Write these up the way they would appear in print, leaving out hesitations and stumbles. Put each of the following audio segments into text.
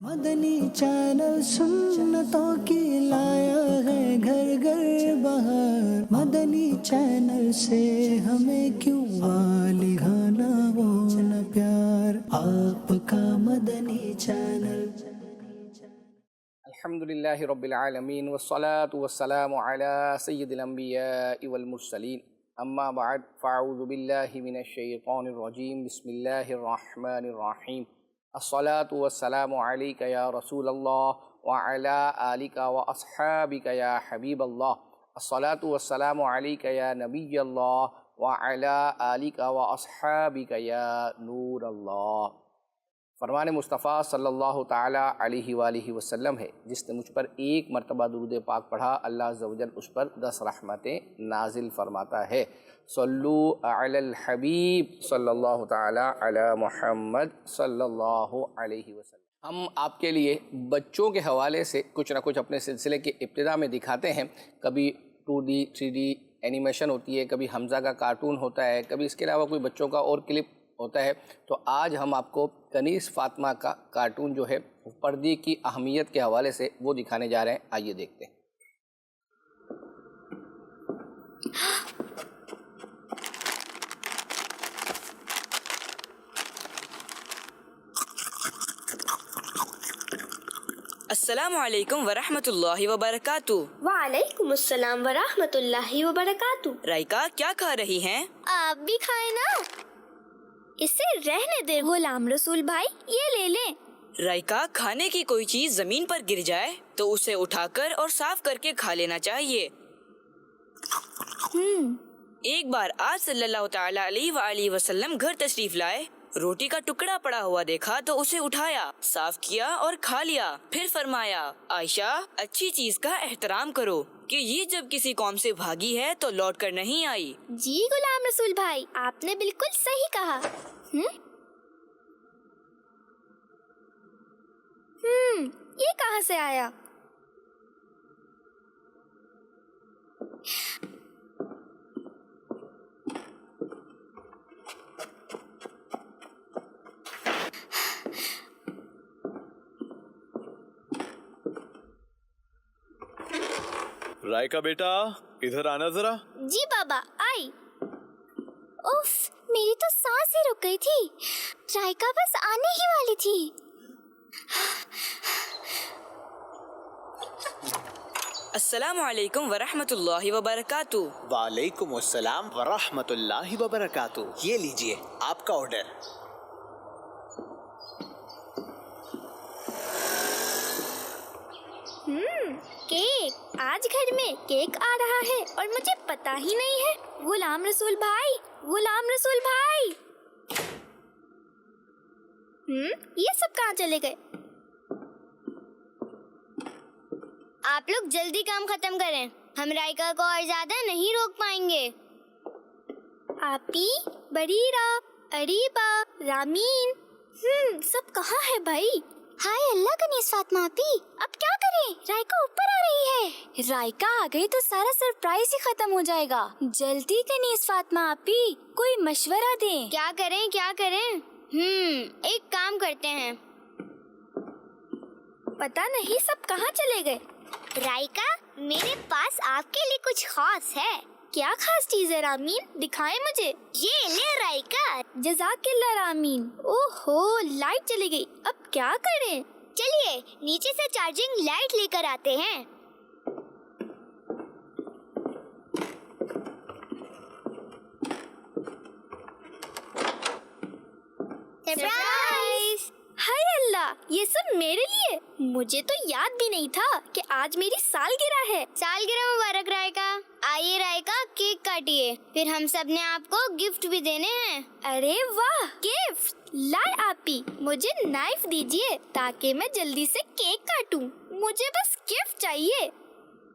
مدنی channel سنتوں کی لایا ہے گھر گھر بہار، مدنی چینل سے ہمیں کیوں گانا وہ نہ پیار، آپ کا مدنی چینل۔ الحمدللہ رب العالمین والصلاة والسلام علی سید الانبیاء والمرسلین، اما بعد فاعوذ باللہ من الشیطان الرجیم، بسم اللہ الرحمن الرحیم۔ الصلاة والسلام علیک یا رسول اللہ وعلی آلک واصحابک یا حبیب اللہ، الصلاة والسلام علیک یا نبی اللہ وعلی آلک واصحابک یا نور اللہ۔ فرمان مصطفیٰ صلی اللہ تعالیٰ علیہ وآلہ وسلم ہے، جس نے مجھ پر ایک مرتبہ درود پاک پڑھا، اللہ عز و جل اس پر 10 رحمتیں نازل فرماتا ہے۔ صلو علی الحبیب صلی اللہ تعالیٰ علی محمد صلی اللہ علیہ وسلم۔ ہم آپ کے لیے بچوں کے حوالے سے کچھ نہ کچھ اپنے سلسلے کے ابتدا میں دکھاتے ہیں، کبھی 2D 3D اینیمیشن ہوتی ہے، کبھی حمزہ کا کارٹون ہوتا ہے، کبھی اس کے علاوہ کوئی بچوں کا اور کلپ ہوتا ہے۔ تو آج ہم آپ کو کنیز فاطمہ کا کارٹون جو ہے پردے کی اہمیت کے حوالے سے وہ دکھانے جا رہے ہیں، آئیے دیکھتے ہیں۔ السلام علیکم ورحمۃ اللہ وبرکاتہ۔ وعلیکم السلام ورحمۃ اللہ وبرکاتہ۔ رائکا کیا کھا رہی ہیں؟ آپ بھی کھائیں نا، اسے رہنے دے غلام رسول بھائی، یہ لے لیں۔ رائکا، کھانے کی کوئی چیز زمین پر گر جائے تو اسے اٹھا کر اور صاف کر کے کھا لینا چاہیے۔ ایک بار آج صلی اللہ تعالیٰ علیہ وآلہ وسلم گھر تشریف لائے، روٹی کا ٹکڑا پڑا ہوا دیکھا تو اسے اٹھایا، صاف کیا اور کھا لیا، پھر فرمایا، عائشہ اچھی چیز کا احترام کرو کہ یہ جب کسی قوم سے بھاگی ہے تو لوٹ کر نہیں آئی۔ جی غلام رسول بھائی، آپ نے بالکل صحیح کہا۔ یہ کہاں سے آیا؟ رائکا بیٹا ادھر آنا ذرا۔ جی بابا، آئی۔ اوف، میری تو سانس ہی رک گئی تھی، رائکا بس آنے ہی والی تھی۔ السلام علیکم ورحمۃ اللہ وبرکاتہ۔ وعلیکم السلام ورحمۃ اللہ وبرکاتہ۔ یہ لیجئے آپ کا آرڈر۔ کیک، آج گھر میں کیک آ رہا ہے اور مجھے پتا ہی نہیں ہے۔ غلام رسول بھائی، غلام رسول بھائی، یہ سب کہاں چلے گئے؟ آپ لوگ جلدی کام ختم کریں، ہم رائکا کو اور زیادہ نہیں روک پائیں گے۔ آپی، بریرہ، اریبہ، رامین، سب کہاں ہے بھائی؟ ہائے اللہ کنیز فاطمہ آپی، اب کیا کریں؟ رائکا اوپر آ رہی ہے۔ رائکا آ گئی تو سارا سرپرائز ہی ختم ہو جائے گا۔ جلدی کنیز فاطمہ آپی، کوئی مشورہ دیں۔ کیا کریں کیا کریں؟ ایک کام کرتے ہیں، پتہ نہیں سب کہاں چلے گئے۔ رائکا، میرے پاس آپ کے لیے کچھ خاص ہے۔ کیا خاص چیز ہے رامین؟ دکھائیں مجھے۔ یہ لے رائکا۔ جزاک اللہ رامین۔ اوہو، لائٹ چلی گئی، اب کیا کریں؟ چلیے نیچے سے چارجنگ لائٹ لے کر آتے ہیں۔ سرپرائز! ہائے اللہ، یہ سب میرے لیے؟ مجھے تو یاد بھی نہیں تھا کہ آج میری سالگرہ ہے۔ سالگرہ مبارک رائکا۔ آئیے رائکا، کیک کاٹیے، پھر ہم سب نے آپ کو گفٹ بھی دینے ہیں۔ ارے واہ، گفٹ! لائے آپی، مجھے نائف دیجیے تاکہ میں جلدی سے کیک کاٹوں، مجھے بس گفٹ چاہیے۔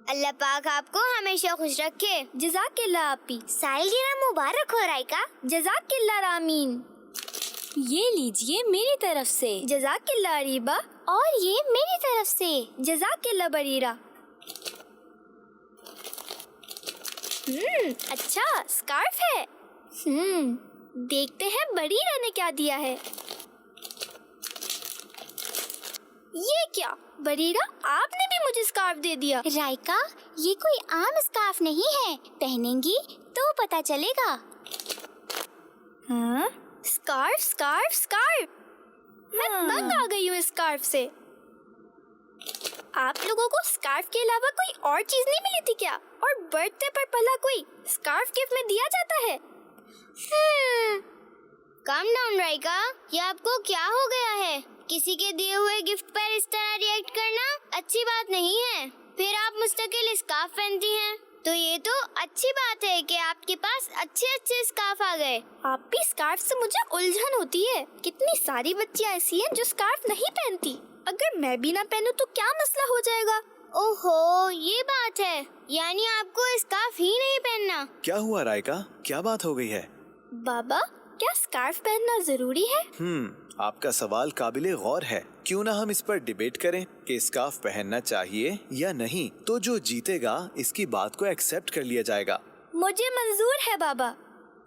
اللہ پاک آپ کو ہمیشہ خوش رکھے۔ جزاک اللہ آپی۔ سالگرہ مبارک ہو رائکا۔ جزاک اللہ رامین۔ یہ لیجئے میری طرف سے۔ جزاک اللہ اریبہ۔ اور یہ میری طرف سے۔ جزاک اللہ بریرہ۔ اچھا اسکارف ہے۔ دیکھتے ہیں بریرہ نے کیا دیا ہے۔ یہ کیا بریرہ، آپ نے بھی مجھے اسکارف دے دیا؟ رائکا، یہ کوئی عام اسکارف نہیں ہے، پہنیں گی تو پتہ چلے گا۔ ہاں، اسکارف اسکارف اسکارف، میں تنگ آ گئی ہوں اسکارف سے۔ آپ لوگوں کو اسکارف کے علاوہ کوئی اور چیز نہیں ملی تھی کیا؟ اور برتھ ڈے پر بھلا کوئی اسکارف گفٹ میں دیا جاتا ہے؟ کام ڈاؤن رائکا، یہ آپ کو کیا ہو گیا ہے؟ کسی کے دیے ہوئے گفٹ پر اس طرح ریئیکٹ کرنا اچھی بات نہیں ہے۔ پھر آپ مستقل اسکارف پہنتی ہیں تو یہ تو اچھی بات ہے کہ آپ کے پاس اچھے اسکارف آ گئے۔ آپ بھی اسکارف سے مجھے الجھن ہوتی ہے۔ کتنی ساری بچیاں ایسی ہیں جو اسکارف نہیں پہنتی، اگر میں بھی نہ پہنوں تو کیا مسئلہ ہو جائے گا؟ اوہو، یہ بات ہے، یعنی آپ کو اسکارف ہی نہیں پہننا۔ کیا ہوا رائکا، کیا بات ہو گئی ہے؟ بابا، کیا اسکارف پہننا ضروری ہے؟ آپ کا سوال قابل غور ہے۔ کیوں نہ ہم اس پر ڈیبیٹ کریں کہ اسکارف پہننا چاہیے یا نہیں، تو جو جیتے گا اس کی بات کو ایکسپٹ کر لیا جائے گا۔ مجھے منظور ہے بابا۔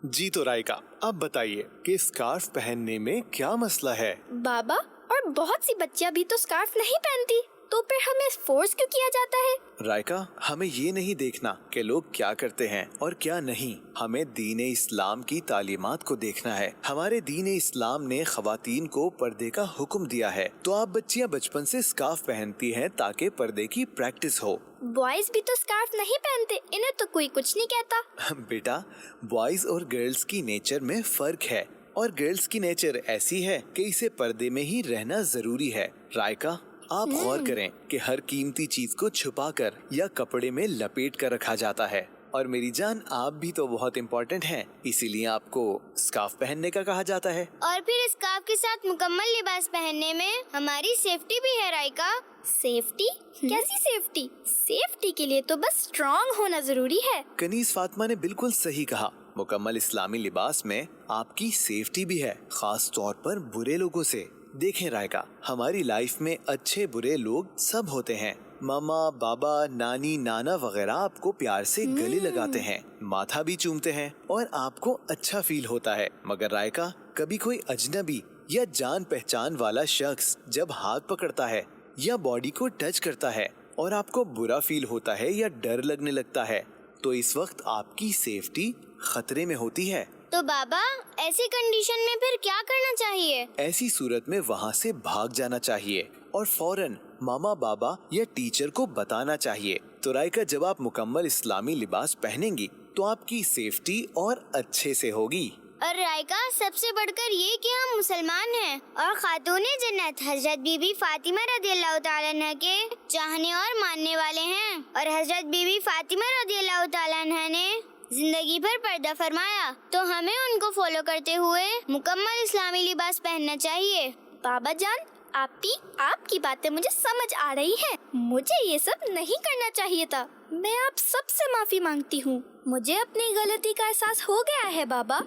جی تو رائکا، اب بتائیے کہ اسکارف پہننے میں کیا مسئلہ ہے؟ بابا، اور بہت سی بچیاں بھی تو اسکارف نہیں پہنتی، تو پھر ہمیں فورس کیوں کیا جاتا ہے؟ رائکا، ہمیں یہ نہیں دیکھنا کہ لوگ کیا کرتے ہیں اور کیا نہیں، ہمیں دین اسلام کی تعلیمات کو دیکھنا ہے۔ ہمارے دین اسلام نے خواتین کو پردے کا حکم دیا ہے، تو آپ بچیاں بچپن سے اسکارف پہنتی ہیں تاکہ پردے کی پریکٹس ہو۔ بوائز بھی تو اسکارف نہیں پہنتے، انہیں تو کوئی کچھ نہیں کہتا۔ بیٹا، بوائز اور گرلز کی نیچر میں فرق ہے، اور گرلز کی نیچر ایسی ہے کہ اسے پردے میں ہی رہنا ضروری ہے۔ رائکا، آپ غور کریں کہ ہر قیمتی چیز کو چھپا کر یا کپڑے میں لپیٹ کر رکھا جاتا ہے، اور میری جان، آپ بھی تو بہت امپورٹنٹ ہیں، اسی لیے آپ کو اسکارف پہننے کا کہا جاتا ہے۔ اور پھر اسکارف کے ساتھ مکمل لباس پہننے میں ہماری سیفٹی بھی ہے رائکا۔ سیفٹی؟ کیسی سیفٹی؟ سیفٹی کے لیے تو بس اسٹرانگ ہونا ضروری ہے۔ کنیز فاطمہ نے بالکل صحیح کہا، مکمل اسلامی لباس میں آپ کی سیفٹی بھی ہے، خاص طور پر برے لوگوں سے۔ دیکھیں رائکا، ہماری لائف میں اچھے برے لوگ سب ہوتے ہیں۔ ماما، بابا، نانی، نانا وغیرہ آپ کو پیار سے گلے لگاتے ہیں، ماتھا بھی چومتے ہیں، اور آپ کو اچھا فیل ہوتا ہے۔ مگر رائکا، کبھی کوئی اجنبی یا جان پہچان والا شخص جب ہاتھ پکڑتا ہے یا باڈی کو ٹچ کرتا ہے اور آپ کو برا فیل ہوتا ہے یا ڈر لگنے لگتا ہے، تو اس وقت آپ کی سیفٹی خطرے میں ہوتی ہے۔ تو بابا، ایسی کنڈیشن میں پھر کیا کرنا چاہیے؟ ایسی صورت میں وہاں سے بھاگ جانا چاہیے اور فوراً ماما، بابا یا ٹیچر کو بتانا چاہیے۔ تو رائکا، جب آپ مکمل اسلامی لباس پہنیں گی تو آپ کی سیفٹی اور اچھے سے ہوگی۔ اور رائکا، سب سے بڑھ کر یہ کہ ہم مسلمان ہیں اور خاتون جنت حضرت بی بی فاطمہ رضی اللہ تعالیٰ عنہ کے چاہنے اور ماننے والے ہیں، اور حضرت بی بی فاطمہ رضی اللہ تعالیٰ عنہ نے زندگی بھر پردہ فرمایا، تو ہمیں ان کو فالو کرتے ہوئے مکمل اسلامی لباس پہننا چاہیے۔ بابا جان، آپ کی باتیں مجھے سمجھ آ رہی ہیں، مجھے یہ سب نہیں کرنا چاہیے تھا۔ میں آپ سب سے معافی مانگتی ہوں، مجھے اپنی غلطی کا احساس ہو گیا ہے بابا۔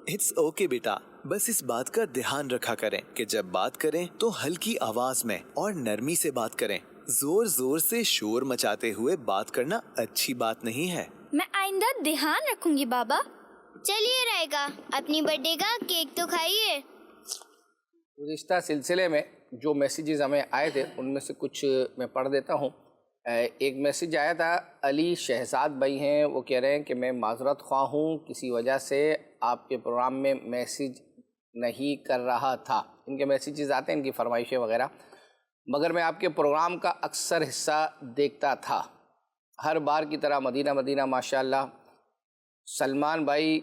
اٹس اوکے بیٹا، بس اس بات کا دھیان رکھا کریں کہ جب بات کریں تو ہلکی آواز میں اور نرمی سے بات کریں۔ زور زور سے شور مچاتے ہوئے بات کرنا اچھی بات نہیں ہے۔ میں آئندہ دھیان رکھوں گی بابا۔ چلیے رائکا، اپنی برتھ ڈے کا کیک تو کھائیے۔ گزشتہ سلسلے میں جو میسیجز ہمیں آئے تھے ان میں سے کچھ میں پڑھ دیتا ہوں۔ ایک میسیج آیا تھا، علی شہزاد بھائی ہیں، وہ کہہ رہے ہیں کہ میں معذرت خواہ ہوں، کسی وجہ سے آپ کے پروگرام میں میسیج نہیں کر رہا تھا۔ ان کے میسیجز آتے ہیں، ان کی فرمائشیں وغیرہ، مگر میں آپ کے پروگرام کا اکثر حصہ دیکھتا تھا، ہر بار کی طرح مدینہ مدینہ ماشاءاللہ۔ سلمان بھائی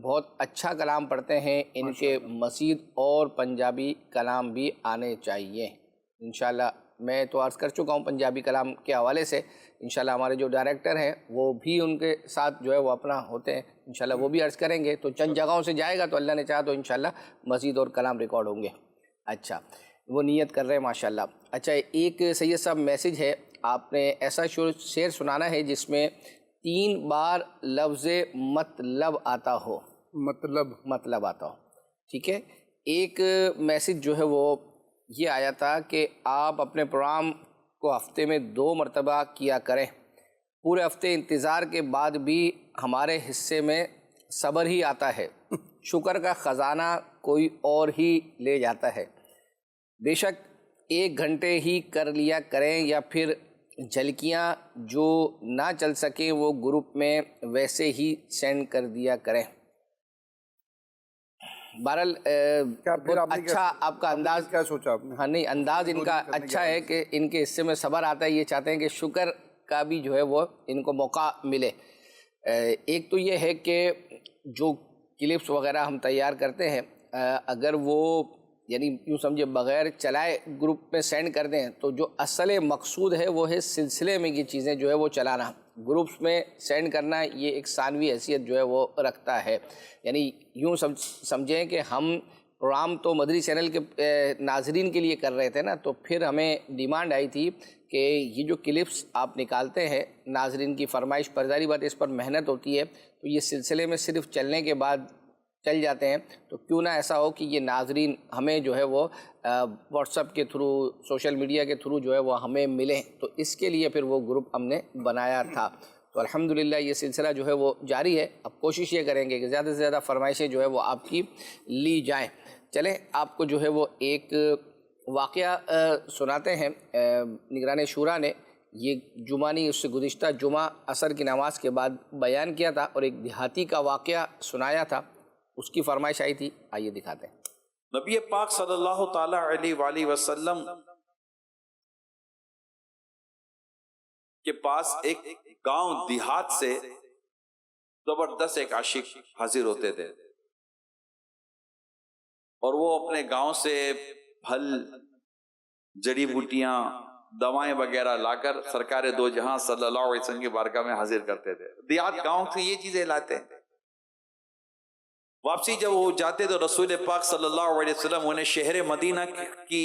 بہت اچھا کلام پڑھتے ہیں، ان کے مزید اور پنجابی کلام بھی آنے چاہیے انشاءاللہ۔ میں تو عرض کر چکا ہوں پنجابی کلام کے حوالے سے، انشاءاللہ ہمارے جو ڈائریکٹر ہیں وہ بھی ان کے ساتھ جو ہے وہ اپنا ہوتے ہیں، انشاءاللہ وہ بھی عرض کریں گے، تو چند جگہوں سے جائے گا تو اللہ نے چاہا تو انشاءاللہ مزید اور کلام ریکارڈ ہوں گے۔ اچھا، وہ نیت کر رہے ہیں ماشاءاللہ۔ اچھا، ایک سید صاحب میسیج ہے، آپ نے ایسا شعر سنانا ہے جس میں 3 بار لفظ مطلب آتا ہو، مطلب آتا ہو، ٹھیک ہے۔ ایک میسیج جو ہے وہ یہ آیا تھا کہ آپ اپنے پروگرام کو ہفتے میں 2 مرتبہ کیا کریں، پورے ہفتے انتظار کے بعد بھی ہمارے حصے میں صبر ہی آتا ہے، شکر کا خزانہ کوئی اور ہی لے جاتا ہے۔ بے شک 1 گھنٹے ہی کر لیا کریں، یا پھر جھلکیاں جو نہ چل سکیں وہ گروپ میں ویسے ہی سینڈ کر دیا کریں۔ بہرحال اچھا آپ کا انداز، کیا سوچا آپ نے؟ ہاں نہیں، انداز ان کا اچھا ہے کہ ان کے حصے میں صبر آتا ہے، یہ چاہتے ہیں کہ شکر کا بھی جو ہے وہ ان کو موقع ملے۔ ایک تو یہ ہے کہ جو کلپس وغیرہ ہم تیار کرتے ہیں، اگر وہ یعنی یوں سمجھے بغیر چلائے گروپ میں سینڈ کر دیں تو جو اصل مقصود ہے وہ ہے سلسلے میں یہ چیزیں جو ہے وہ چلانا، گروپس میں سینڈ کرنا یہ ایک ثانوی حیثیت جو ہے وہ رکھتا ہے۔ یعنی یوں سمجھیں کہ ہم پروگرام تو مدری چینل کے ناظرین کے لیے کر رہے تھے نا، تو پھر ہمیں ڈیمانڈ آئی تھی کہ یہ جو کلپس آپ نکالتے ہیں ناظرین کی فرمائش پر، ظاہری بات اس پر محنت ہوتی ہے، تو یہ سلسلے میں صرف چلنے کے بعد چل جاتے ہیں، تو کیوں نہ ایسا ہو کہ یہ ناظرین ہمیں جو ہے وہ واٹس ایپ کے تھرو، سوشل میڈیا کے تھرو جو ہے وہ ہمیں ملیں، تو اس کے لیے پھر وہ گروپ ہم نے بنایا تھا۔ تو الحمدللہ یہ سلسلہ جو ہے وہ جاری ہے۔ اب کوشش یہ کریں گے کہ زیادہ سے زیادہ فرمائشیں جو ہے وہ آپ کی لی جائیں۔ چلیں آپ کو جو ہے وہ ایک واقعہ سناتے ہیں۔ نگران شورا نے یہ جمعہ نہیں، اس سے گزشتہ جمعہ عصر کی نماز کے بعد بیان کیا تھا اور ایک دیہاتی کا واقعہ سنایا تھا، اس کی فرمائش آئی تھی، آئیے دکھاتے ہیں۔ نبی پاک صلی اللہ تعالی علیہ وآلہ وسلم کے پاس ایک گاؤں دیہات سے زبردست ایک عاشق حاضر ہوتے تھے، اور وہ اپنے گاؤں سے پھل، جڑی بوٹیاں، دوائیں وغیرہ لا کر سرکار دو جہاں صلی اللہ علیہ وسلم کی بارگاہ میں حاضر کرتے تھے۔ دیہات گاؤں سے یہ چیزیں لاتے ہیں۔ واپسی جب وہ جاتے تو رسول پاک صلی اللہ علیہ وسلم انہیں شہر مدینہ کی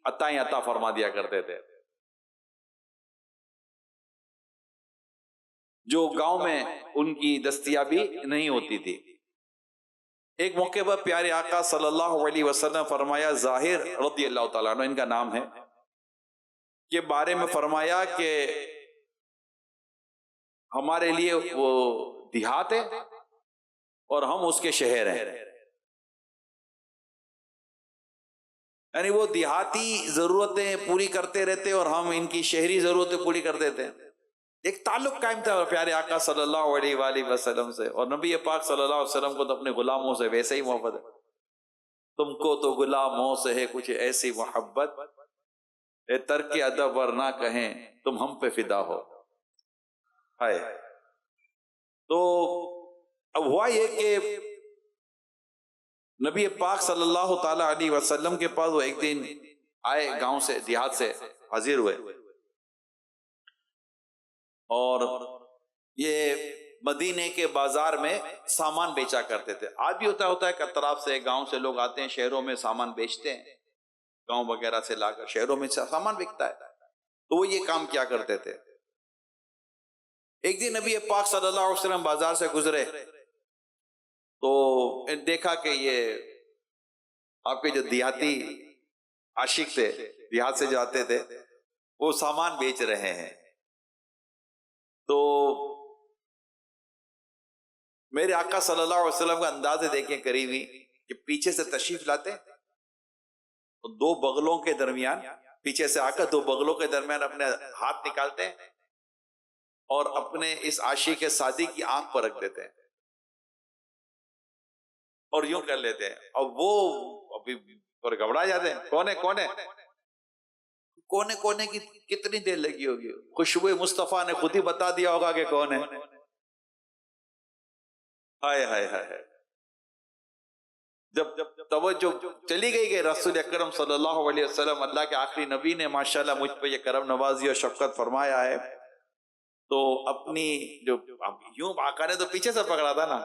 عطائیں عطا فرما دیا کرتے تھے، جو گاؤں میں ان کی دستیابی نہیں ہوتی تھی۔ ایک موقع پر پیارے آقا صلی اللہ علیہ وسلم فرمایا، ظاہر رضی اللہ تعالیٰ عنہ ان کا نام ہے، کے بارے میں فرمایا کہ ہمارے لیے وہ دیہات ہے اور ہم اس کے شہر ہیں، یعنی وہ دیہاتی ضرورتیں پوری کرتے رہتے اور ہم ان کی شہری ضرورتیں پوری کر دیتے ہیں۔ ایک تعلق قائم تھا پیارے آقا صلی اللہ علیہ وآلہ وسلم سے، اور نبی پاک صلی اللہ علیہ وسلم کو تو اپنے غلاموں سے ویسے ہی محبت ہے۔ تم کو تو غلاموں سے ہے کچھ ایسی محبت، اے ترک ادب ورنہ کہیں تم ہم پہ فدا ہو۔ ہائے، تو اب ہوا یہ کہ نبی پاک صلی اللہ تعالی علیہ وسلم کے پاس وہ ایک دن آئے، گاؤں سے، دیہات سے حاضر ہوئے، اور یہ مدینے کے بازار میں سامان بیچا کرتے تھے۔ آج بھی ہوتا ہے کہ اطراف سے، گاؤں سے لوگ آتے ہیں، شہروں میں سامان بیچتے ہیں، گاؤں وغیرہ سے لا کر شہروں میں سامان بکتا ہے، تو وہ یہ کام کیا کرتے تھے۔ ایک دن نبی پاک صلی اللہ علیہ وسلم بازار سے گزرے تو دیکھا کہ یہ آپ کے جو دیہاتی عاشق تھے، دیہات سے جو آتے تھے، وہ سامان بیچ رہے ہیں۔ تو میرے آقا صلی اللہ علیہ وسلم کا انداز دیکھیں قریبی کہ پیچھے سے تشریف لاتے تو دو بغلوں کے درمیان، پیچھے سے آ کر دو بغلوں کے درمیان اپنے ہاتھ نکالتے ہیں اور اپنے اس عاشق سعدی کی آنکھ پر رکھ دیتے ہیں اور یوں کر لیتے ہیں، اور وہ ابھی گھبرا جاتے ہیں، کونے کی کتنی دیر لگی ہوگی، خوشبو مصطفیٰ نے خود ہی بتا دیا ہوگا کہ کون ہے۔ ہائے ہائے ہائے، جب توجہ چلی گئی کہ رسول اکرم صلی اللہ علیہ وسلم اللہ کے آخری نبی نے ماشاءاللہ مجھ پہ یہ کرم نوازی اور شفقت فرمایا ہے، تو اپنی جو یوں آقا نے تو پیچھے سے پکڑا تھا نا،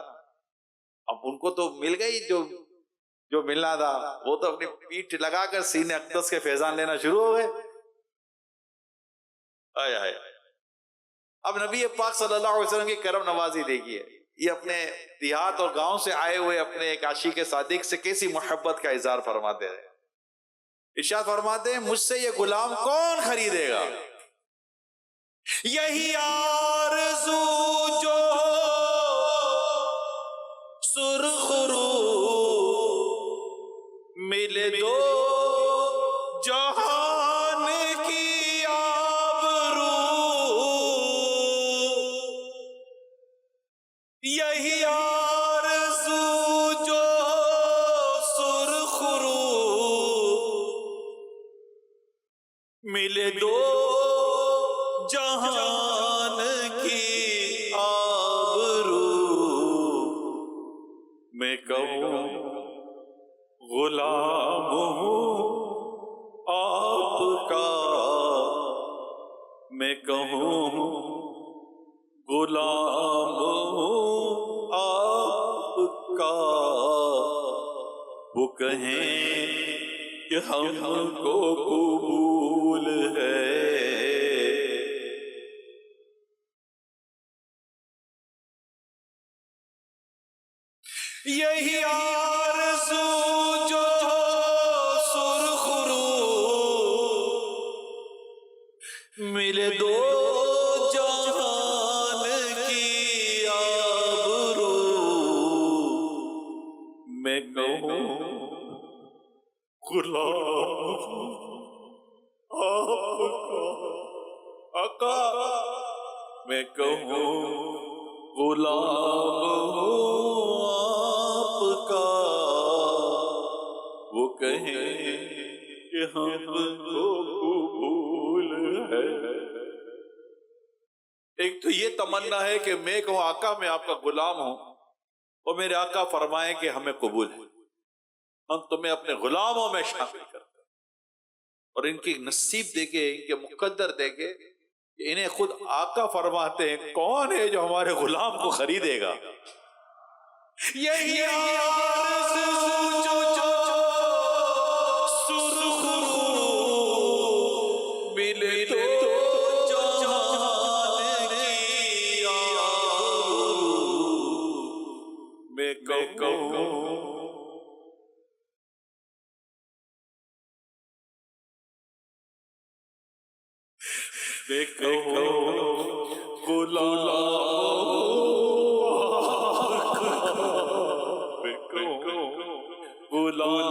اب ان کو تو مل گئی جو ملنا تھا، وہ تو اپنی پیٹھ لگا کر سینے اقدس کے فیضان لینا شروع ہو گئے۔ آئے آئے، اب نبی پاک صلی اللہ علیہ وسلم کی کرم نوازی دیکھیے، یہ اپنے دیہات اور گاؤں سے آئے ہوئے اپنے ایک عاشق صادق سے کیسی محبت کا اظہار فرماتے ہیں۔ ارشاد فرماتے ہیں، مجھ سے یہ غلام کون خریدے گا؟ یہی آرزو جو سرخ رو ملے دو جہاں ملے دو جہان کی آبرو، میں کہوں غلام ہوں آپ کا، میں کہوں غلام ہوں آپ کا، وہ کہیں کہ ہم کو قبول ہے۔ یہی آرزو جو سرخ رو، ملے دو جہان کی آبرو، میں کہوں غلام آپ کا آقا، میں کہوں غلام آپ کا، وہ کہیں کہ ہم کو قبول ہے۔ ایک تو یہ تمنا ہے کہ میں کہوں آقا میں آپ کا غلام ہوں، اور میرے آقا فرمائیں کہ ہمیں قبول ہے، ہم تمہیں اپنے غلاموں میں شامل کرتے ہیں۔ اور ان کی نصیب دیکھے، ان کے مقدر دیکھے، انہیں خود آقا فرماتے ہیں کون ہے جو ہمارے غلام کو خریدے گا؟ یہی آرزو جو سرخ رو، ملے تو جہان کی آبرو، میں کہوں میں کہوں غلام میں کہوں غلام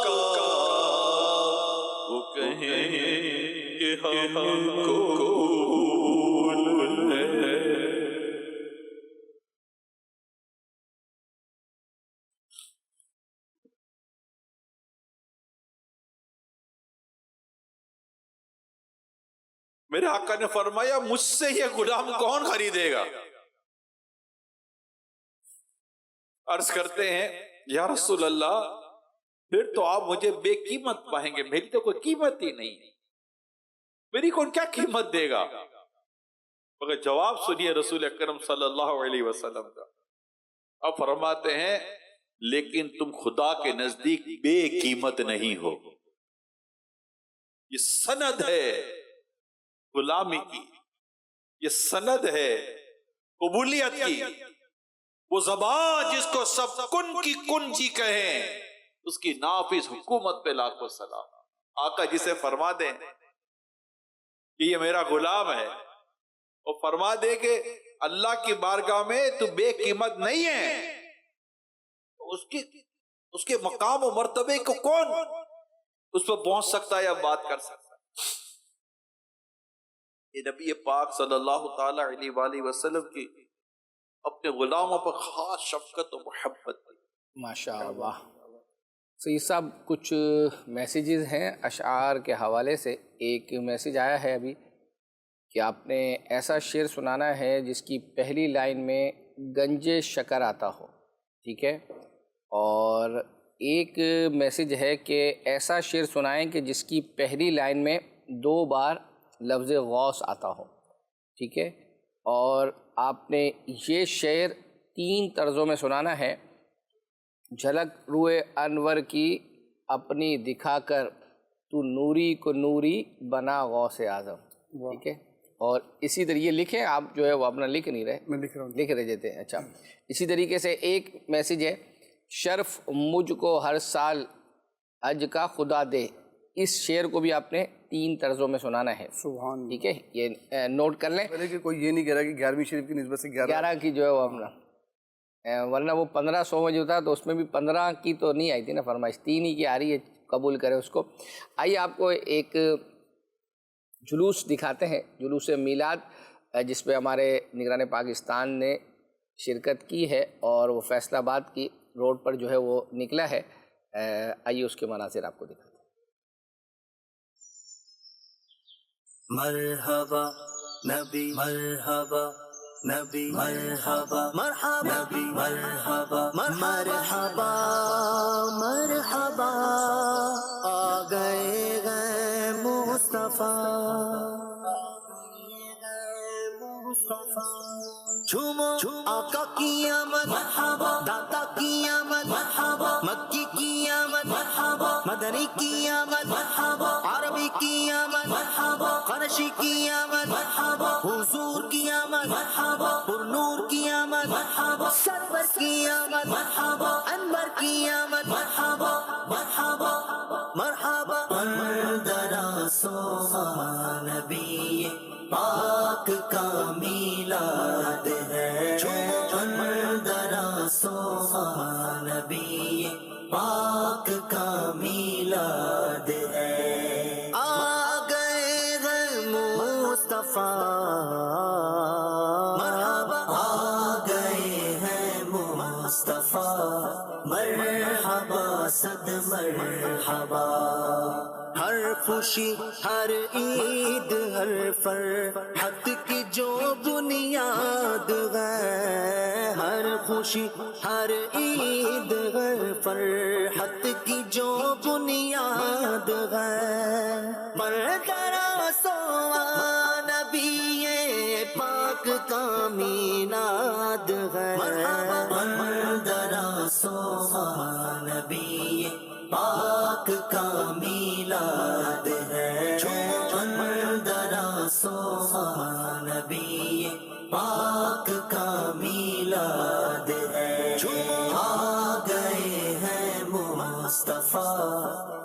کا، وہ کہیں کہ ہم کو قبول ہے۔ میرے آقا نے فرمایا مجھ سے یہ غلام کون خریدے گا؟ عرض کرتے ہیں یا رسول اللہ پھر تو آپ مجھے بے قیمت پائیں گے، میری تو کوئی قیمت ہی نہیں، میری کون کیا قیمت دے گا؟ مگر جواب سنیے رسول اکرم صلی اللہ علیہ وسلم کا، اب فرماتے ہیں لیکن تم خدا کے نزدیک بے قیمت نہیں ہو۔ یہ سند ہے غلامی کی، یہ سند ہے قبولیت کی۔ وہ زبان جس کو سب کن کی کن جی کہیں، اس کی نافذ حکومت پہ لاکھوں سلام۔ آقا جسے فرما دیں کہ یہ میرا غلام ہے، وہ فرما دے کہ اللہ کی بارگاہ میں تو بے قیمت نہیں ہے، اس کے مقام و مرتبے کو کون اس پہ پہنچ سکتا ہے یا بات کر سکتا ہے؟ یہ نبی پاک صلی اللہ تعالی علیہ وآلہ وسلم کی اپنے غلاموں پر خاص شفقت و محبت تھی۔ ماشاءاللہ۔ سید صاحب کچھ میسیجز ہیں اشعار کے حوالے سے۔ ایک میسیج آیا ہے ابھی کہ آپ نے ایسا شعر سنانا ہے جس کی پہلی لائن میں گنج شکر آتا ہو، ٹھیک ہے؟ اور ایک میسیج ہے کہ ایسا شعر سنائیں کہ جس کی پہلی لائن میں 2 بار لفظ غوث آتا ہو، ٹھیک ہے؟ اور آپ نے یہ شعر 3 طرزوں میں سنانا ہے۔ جھلک روئے انور کی اپنی دکھا کر تو نوری کو نوری بنا غوث اعظم، ٹھیک ہے؟ اور اسی طریقے یہ لکھیں آپ، جو ہے وہ اپنا لکھ نہیں رہے، میں لکھ رہا ہوں، لکھ رہے جاتے ہیں۔ اچھا، اسی طریقے سے ایک میسیج ہے شرف مجھ کو ہر سال اج کا خدا دے، اس شعر کو بھی آپ نے 3 طرزوں میں سنانا ہے، سبحان اللہ۔ ٹھیک ہے؟ یہ نوٹ کر لیں، پہلے کہ کوئی یہ نہیں کہہ رہا کہ 11ویں شریف کی نسبت سے 11 کی جو ہے وہ اپنا، ورنہ وہ 1500 میں جو تھا تو اس میں بھی 15 کی تو نہیں آئی تھی نا فرمائش، 3 ہی کی آ رہی ہے، قبول کرے اس کو۔ آئیے آپ کو ایک جلوس دکھاتے ہیں، جلوس میلاد، جس پہ ہمارے نگران پاکستان نے شرکت کی ہے اور وہ فیصل آباد کی روڈ پر جو ہے وہ نکلا ہے۔ آئیے اس کے مناظر آپ کو دکھاتے ہیں۔ مرحبا نبی مرحبا نبی مرحبا مرحبا نبی مرحبا مرحبا مرحبا آ گئے گئے مصطفیٰ جھومو آقا کی آمد مرحبا داتا کی آمد مرحبا مکی کی آمد مرحبا مدنی کی آمد مرحبا عربی کی آمد مرحبا قرشی کی آمد مرحبا حضور کی آمد مرحبا پر نور کی آمد مرحبا سرور کی آمد مرحبا انور کی آمد مرحبا مرحبا مرحبا مندرا سوما نبی پاک کا میلاد ہے مندرا سوما نبی پاک کا میلاد ہے آ گئے ہیں مصطفیٰ مرحبا آ گئے ہیں مصطفیٰ مرحبا صد مرحبا ہر خوشی ہر عید ہر فرحت کی جو بنیاد ہے ہر خوشی ہر عید ہر فرحت کی جو بنیاد ہے مردرا سوا نبی پاک کا میلاد ہے مردرا سوا نبی پاک کا میلاد ہے مندرا سوما نبی پاک کا میلاد ہے آ گئے ہیں مصطفیٰ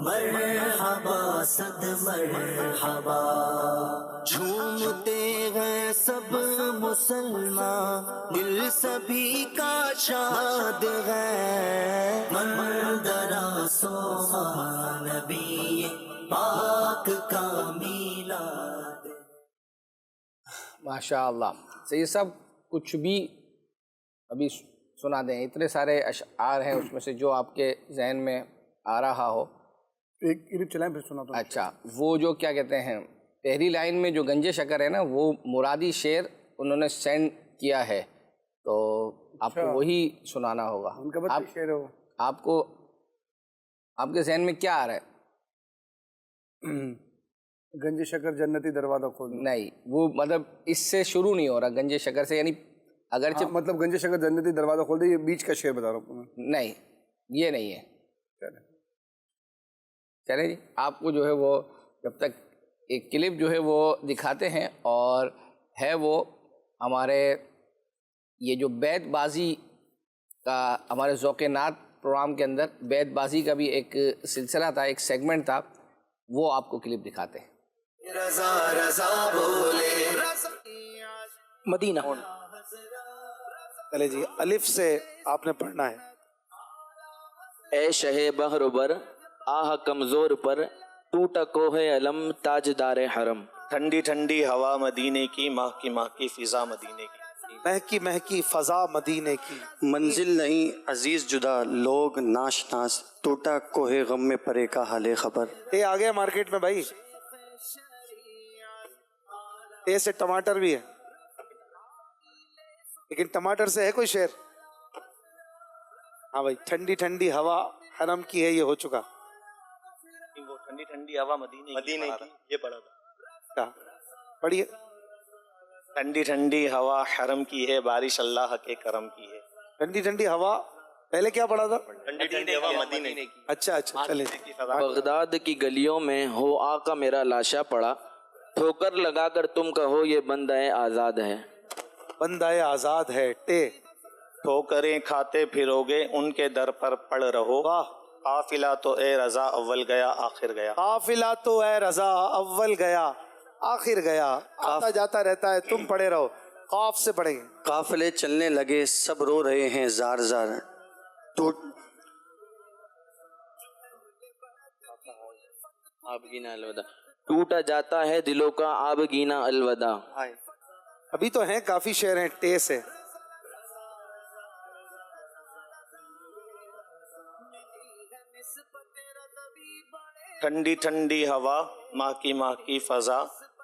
مرحبا صد مرحبا جھومتے ہیں سب مسلمان دل سبھی کا شاد ہے مندرا سوما نبی پاک کا میلاد ماشاء اللہ. سید صاحب کچھ بھی ابھی سنا دیں، اتنے سارے اشعار ہیں اس میں سے جو آپ کے ذہن میں آ رہا ہو. ایک کلپ چلائیں پھر سنا دو. اچھا، وہ جو کیا کہتے ہیں پہلی لائن میں جو گنج شکر ہے نا، وہ مرادی شعر انہوں نے سینڈ کیا ہے، تو آپ کو وہی سنانا ہوگا. ان کا بتا شعر ہے وہ. آپ کو آپ کے ذہن میں کیا آ رہا ہے؟ گنج شکر جنتی دروازہ کھول. نہیں، وہ مطلب اس سے شروع نہیں ہو رہا گنج شکر سے، یعنی اگرچہ مطلب گنج شکر جنتی دروازہ کھول دے، یہ بیچ کا شعر بتا رہا ہوں. نہیں، یہ نہیں ہے. چلیں جی، آپ کو جو ہے وہ جب تک ایک کلپ جو ہے وہ دکھاتے ہیں، اور ہے وہ ہمارے یہ جو بیت بازی کا ہمارے ذوق نعت پروگرام کے اندر بیت بازی کا بھی ایک سلسلہ تھا، ایک سیگمنٹ تھا، وہ آپ کو کلپ دکھاتے ہیں. رضا رضا بولے مدینہ. چلے جی، الف سے آپ نے پڑھنا ہے. اے شہ بحر و بر آہ کمزور پر ٹوٹا کوہ علم تاجدار حرم. ٹھنڈی ٹھنڈی ہوا مدینے کی، ماہ کی فضا مدینے کی، مہکی مہکی فضا مدینے کی. منزل نہیں عزیز جدا لوگ ناش ناس، ٹوٹا کوہ غم میں پرے کا حال خبر. یہ آ گیا مارکیٹ میں بھائی. اے سے ٹماٹر بھی ہے، لیکن ٹماٹر سے ہے کوئی شعر؟ ہاں بھائی، ٹھنڈی ٹھنڈی ہوا حرم کی ہے، یہ ہو چکا. وہ ٹھنڈی ٹھنڈی ہوا مدینے کی یہ پڑھا تھا. پڑھیے. ٹھنڈی ٹھنڈی ہوا حرم کی ہے، بارش اللہ کے کرم کی ہے. ٹھنڈی ٹھنڈی ہوا پہلے کیا پڑھا تھا؟ ٹھنڈی ٹھنڈی ہوا مدینے کی. اچھا، چلے. بغداد کی گلیوں میں ہو آقا میرا لاشا پڑا، ٹھوکر لگا کر تم کہو یہ بندہ آزاد ہے. بندہ آزاد ہے. ٹے ٹھوکریں کھاتے پھرو گے ان کے در پر پڑ رہو. واہ. قافلہ تو اے رضا اول گیا آخر گیا. قافلہ تو اے رضا اول گیا آخر گیا. آتا جاتا رہتا ہے، تم پڑھے رہو. قاف سے پڑھیں گے. قافلے چلنے لگے سب رو رہے ہیں زار زار، آبگینہ الوداع. ٹوٹا جاتا ہے دلوں کا آبگینہ الوداع. ابھی تو ہیں کافی شعر ہیں ٹے سے. ٹھنڈی ٹھنڈی ہوا ماہ کی فضا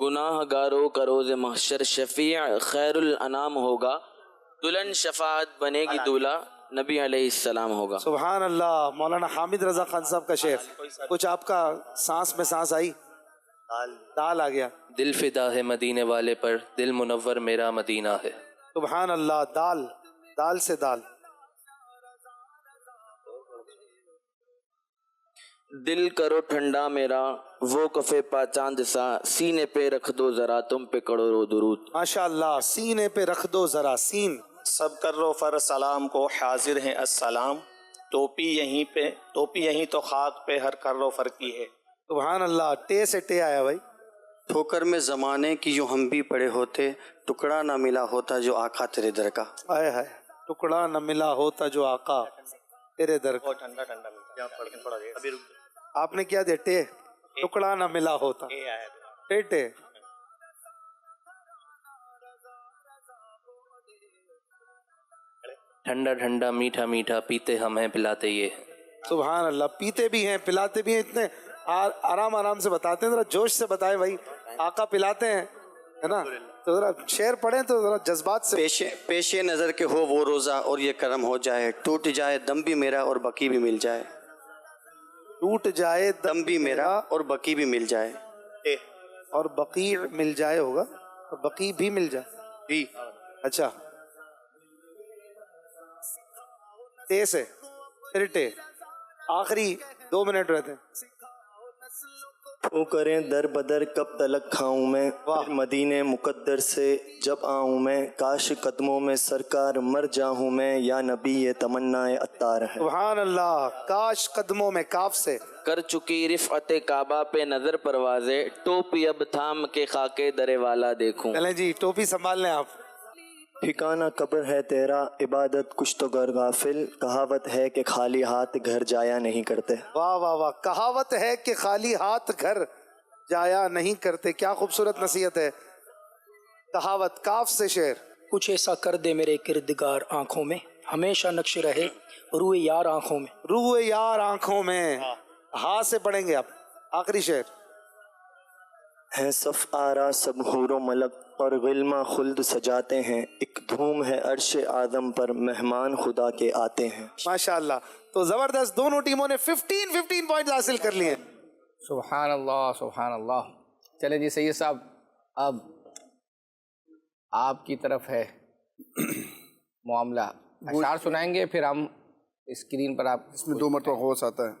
گناہ گاروں کا روز محشر شفیع خیرُ الانام ہوگا، دلہن شفاعت بنے گی دولہا نبی علیہ السلام ہوگا. سبحان اللہ. مولانا حامد رضا خان صاحب کا شعر. کچھ آپ کا سانس میں سانس آئی؟ دال آ گیا. دل فدا ہے مدینے والے پر، دل منور میرا مدینہ ہے. سبحان اللہ. دال، دال سے دال. دل کرو ٹھنڈا میرا وہ کفے پا چاند سا، سینے پہ رکھ دو ذرا تم پہ کروڑوں درود. ماشاء اللہ. سینے پہ رکھ دو ذرا. سین. سب کرو فر سلام کو حاضر ہیں السلام، ٹوپی یہیں تو خاک پہ ہر کرو فر کی ہے. سبحان اللہ. ٹے سے ٹے آیا بھائی. ٹھوکر میں زمانے کی جو ہم بھی پڑے ہوتے، ٹکڑا نہ ملا ہوتا جو آقا تیرے در کا. آئے ہائے. ٹکڑا نہ ملا ہوتا جو آقا تیرے در کا. آپ نے کیا دیا؟ ٹے. ٹکڑا نہ ملا ہوتا. ٹے ٹے. ٹھنڈا ٹھنڈا میٹھا میٹھا پیتے ہم ہیں پلاتے یہ. سبحان اللہ. پیتے بھی ہیں پلاتے بھی ہیں. اتنے آرام آرام سے بتاتے ہیں. ذرا جوش سے بتائیں بھائی. آقا پلاتے ہیں ہے نا، تو ذرا شعر پڑھیں تو ذرا جذبات سے. پیش نظر کے ہو وہ روزہ اور یہ کرم ہو جائے، ٹوٹ جائے دم بھی میرا اور بقی بھی مل جائے. ٹوٹ جائے دم بھی میرا اور بقی بھی مل جائے. اور بقیع مل جائے ہوگا، اور بقی بھی مل جائے. جی اچھا. ٹے سے پھر ٹے. آخری 2 منٹ رہتے ہیں. وہ کریں در بدر کب تلک کھاؤں میں، پھر مدینے مقدر سے جب آؤں میں، کاش قدموں میں سرکار مر جاؤں میں، یا نبی یہ تمنا عطار ہے. سبحان اللہ. کاش قدموں میں. کاف سے. کر چکی رفعت کعبہ پہ نظر پروازے، ٹوپی اب تھام کے خاکے درے والا دیکھوں. چلیں جی ٹوپی سنبھال لیں آپ. ٹھکانہ قبر ہے تیرا عبادت کچھ تو گر غافل، کہاوت ہے کہ خالی ہاتھ گھر جایا نہیں کرتے. واہ واہ واہ. کہاوت ہے کہ خالی ہاتھ گھر جایا نہیں کرتے. کیا خوبصورت نصیحت ہے. کہاوت. کاف سے شعر. کچھ ایسا کر دے میرے کردگار آنکھوں میں، ہمیشہ نقش رہے روئے یار آنکھوں میں. روئے یار آنکھوں میں. ہاں سے پڑھیں گے آپ. آخری شعر. ہے صف آرا سب حور و ملک اور غلمہ خلد سجاتے ہیں، ایک دھوم ہے عرش اعظم پر مہمان خدا کے آتے ہیں. ماشاء اللہ. تو زبردست. دونوں ٹیموں نے 15 پوائنٹ حاصل کر لیے. سبحان اللہ سبحان اللہ. چلیں جی سید صاحب، اب آپ کی طرف ہے معاملہ. اشعار سنائیں گے، پھر ہم اسکرین پر آپ. اس میں 2 مرتبہ غوث آتا ہے.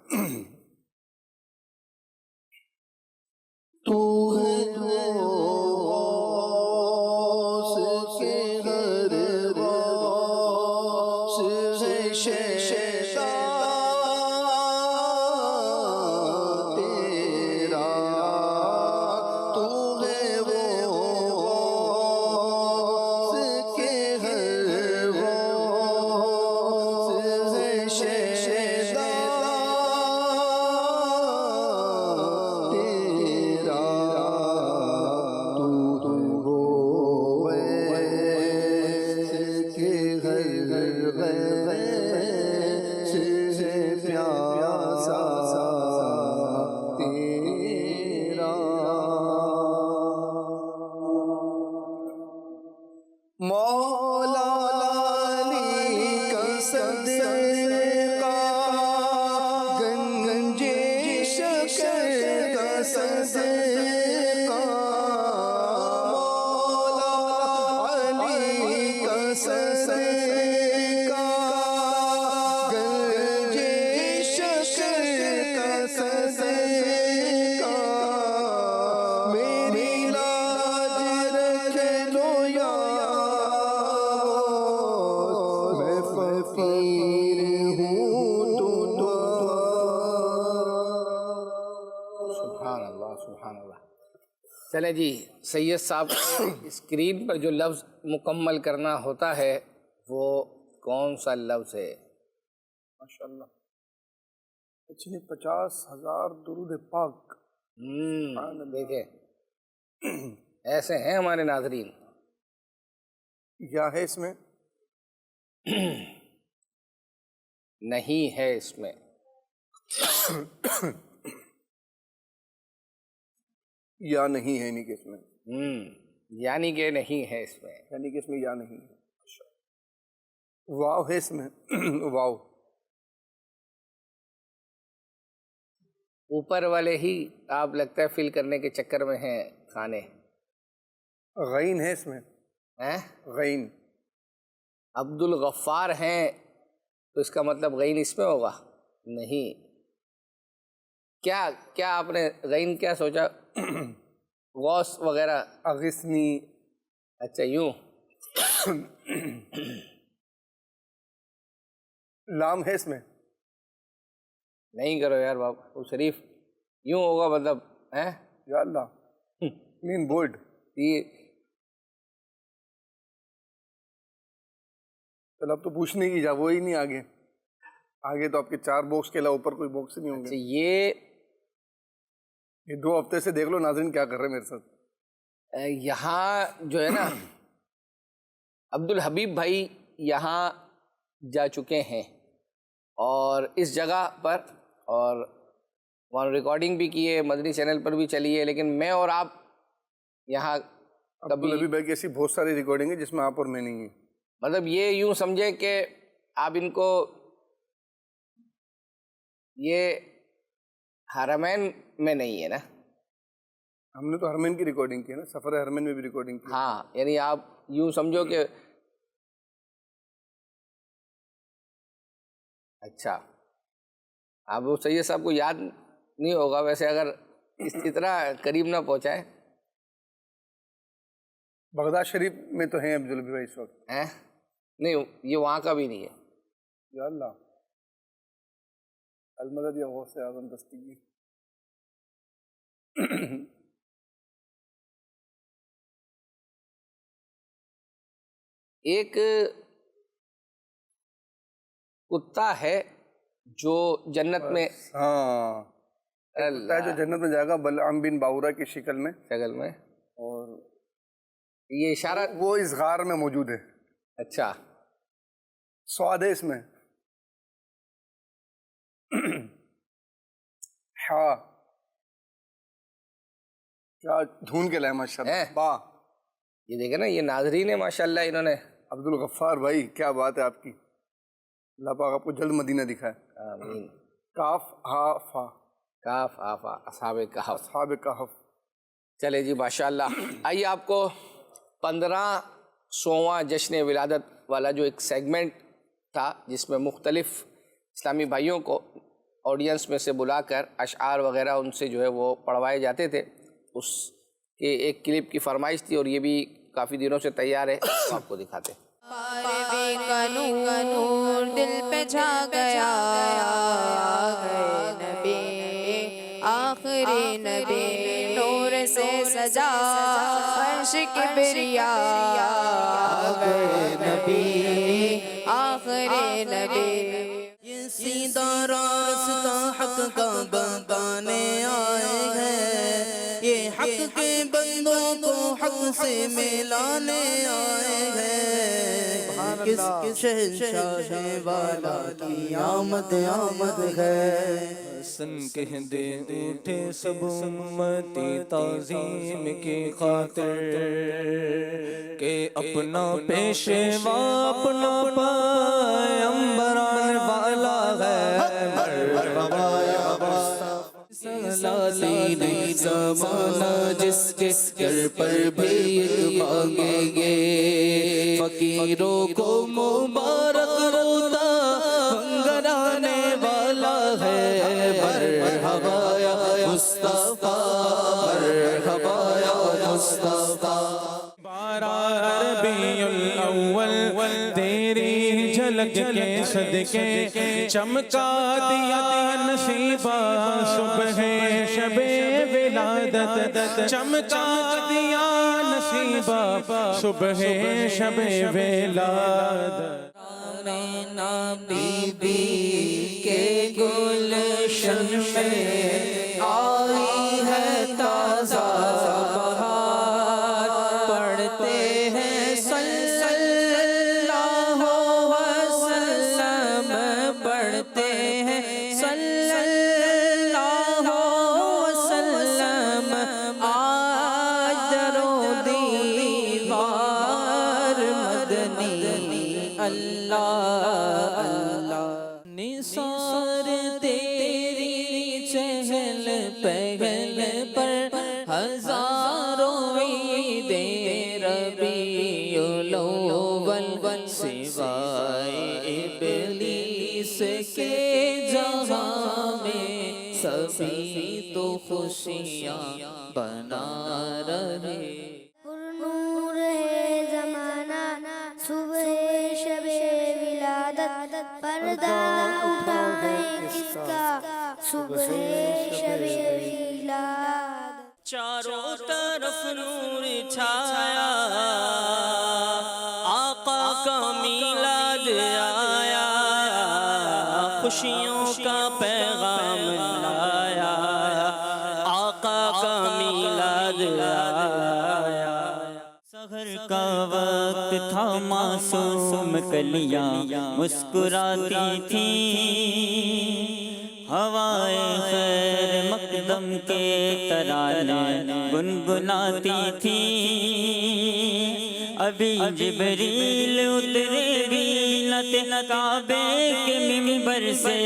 چلیں جی سید صاحب، اسکرین پر جو لفظ مکمل کرنا ہوتا ہے وہ کون سا لفظ ہے؟ ماشاءاللہ. 50,000 درود پاک. دیکھیں ایسے ہیں ہمارے ناظرین. یا ہے اس میں؟ نہیں ہے اس میں. یا نہیں ہے نہیں کہ اس میں، یعنی کہ نہیں ہے اس میں، یعنی کہ اس میں یا نہیں ہے. واو ہے اس میں. واو اوپر والے ہی آپ لگتا ہے فل کرنے کے چکر میں ہیں کھانے. غین ہے اس میں. غین عبد الغفار ہیں تو اس کا مطلب غین اس میں ہوگا؟ نہیں. کیا آپ نے غین کیا سوچا؟ غوث وغیرہ. اغثنی. اچھا یوں. لام ہے اس میں. نہیں کرو یار باپو شریف، یوں ہوگا مطلب یا اللہ. Clean bold. چل اب تو پوچھنے کی جا، وہی نہیں آگے. آگے تو آپ کے 4 باکس کے علاوہ اوپر کوئی باکس نہیں ہوں گے. یہ 2 ہفتے سے دیکھ لو ناظرین کیا کر رہے ہیں میرے ساتھ. یہاں جو ہے نا عبد الحبیب بھائی یہاں جا چکے ہیں اور اس جگہ پر، اور وہاں ریکارڈنگ بھی کی ہے، مدنی چینل پر بھی چلی ہے، لیکن میں اور آپ یہاں عبد الحبیب بھائی کی ایسی بہت ساری ریکارڈنگ ہے جس میں آپ اور میں نہیں ہیں. مطلب یہ یوں سمجھے کہ آپ ان کو یہ حرمین میں نہیں ہے نا. ہم نے تو حرمین کی ریکارڈنگ کی ہے نا، سفر حرمین میں بھی ریکارڈنگ کی. ہاں یعنی آپ یوں سمجھو کہ اچھا اب وہ سید صاحب کو یاد نہیں ہوگا ویسے اگر اتنا قریب نہ پہنچائے. بغداد شریف میں تو ہیں عبد الحبیب بھائی اس وقت. نہیں یہ وہاں کا بھی نہیں ہے. یا اللہ. المدد یا غوث اعظم دستگیر. ایک کتا ہے جو جنت میں، ہاں کتا ہے جو جنت میں جائے گا بلعام بن باورا کی شکل میں. اور یہ اشارہ وہ اس غار میں موجود ہے. اچھا سواد ہے اس میں. ہاں کیا دھون کے لائے ماشاءاللہ. با یہ دیکھیں نا یہ ناظرین ہے ماشاءاللہ انہوں نے. عبد الغفار بھائی کیا بات ہے آپ کی. اللہ پاک آپ کو جلد مدینہ دکھائے. آمین. کاف ہا فا. کاف ہا فا اصحاب کہف. اصحاب کہف. چلے جی ماشاءاللہ. آئیے آپ کو 1500واں جشن ولادت والا جو ایک سیگمنٹ تھا جس میں مختلف اسلامی بھائیوں کو آڈینس میں سے بلا کر اشعار وغیرہ ان سے جو ہے وہ پڑھوائے جاتے تھے، اس کے ایک کلپ کی فرمائش تھی اور یہ بھی کافی دنوں سے تیار ہے، تو آپ کو دکھاتے ہیں. نور دل پہ چھا گیا، نبی آخری نبی نور سے سجا عرش کبریا، نبی آخری نبی. یہ سیدھا راستہ حق کا بتانے آئے ہیں، یہ حق کے بندوں کو حق سے ملانے آئے ہیں. کس شہنشاہ والا کی آمد آمد ہے. حسن کہہ دے اٹھے سب امتی تعظیم کی خاطر، کہ اپنا پیشوا اپنا پیغمبران والا ہے. مرحبا یا سلاسل زمانہ جس کے گھر پر بھی مانگیں گے، فقیروں کو مبارک روتا گرانے والا ہے. مرحبا یا مصطفیٰ، مرحبا یا مصطفیٰ. 12 ربیع الاول تیری جھلک کے صدقے چمکا دیا نصیبہ صبح شب ولادت، چمکا دیا نصیبہ صبح شب ولادت. بی بی کے گلشن میں آئی ہے تازہ بہار، پڑھتے ہیں صلی اللہ وسلم، پڑھتے ہیں صلی اس کے جہاں میں سبھی تو خوشیاں بنا رہے. نور ہے زمانہ صبح شب ولادت پردہ اٹھائے کس کا صبح شب ولادت. چاروں طرف نور چھایا آقا کا میلاد آیا خوشیوں کا پیغام لایا آقا کا میلاد آیا. سحر کا وقت تھا معصوم کلیاں مسکراتی تھیں ہوائے خیر مقدم کے ترانے گنگناتی تھی. ابھی جبریل اترے بھی نہ کعبے کے منبر سے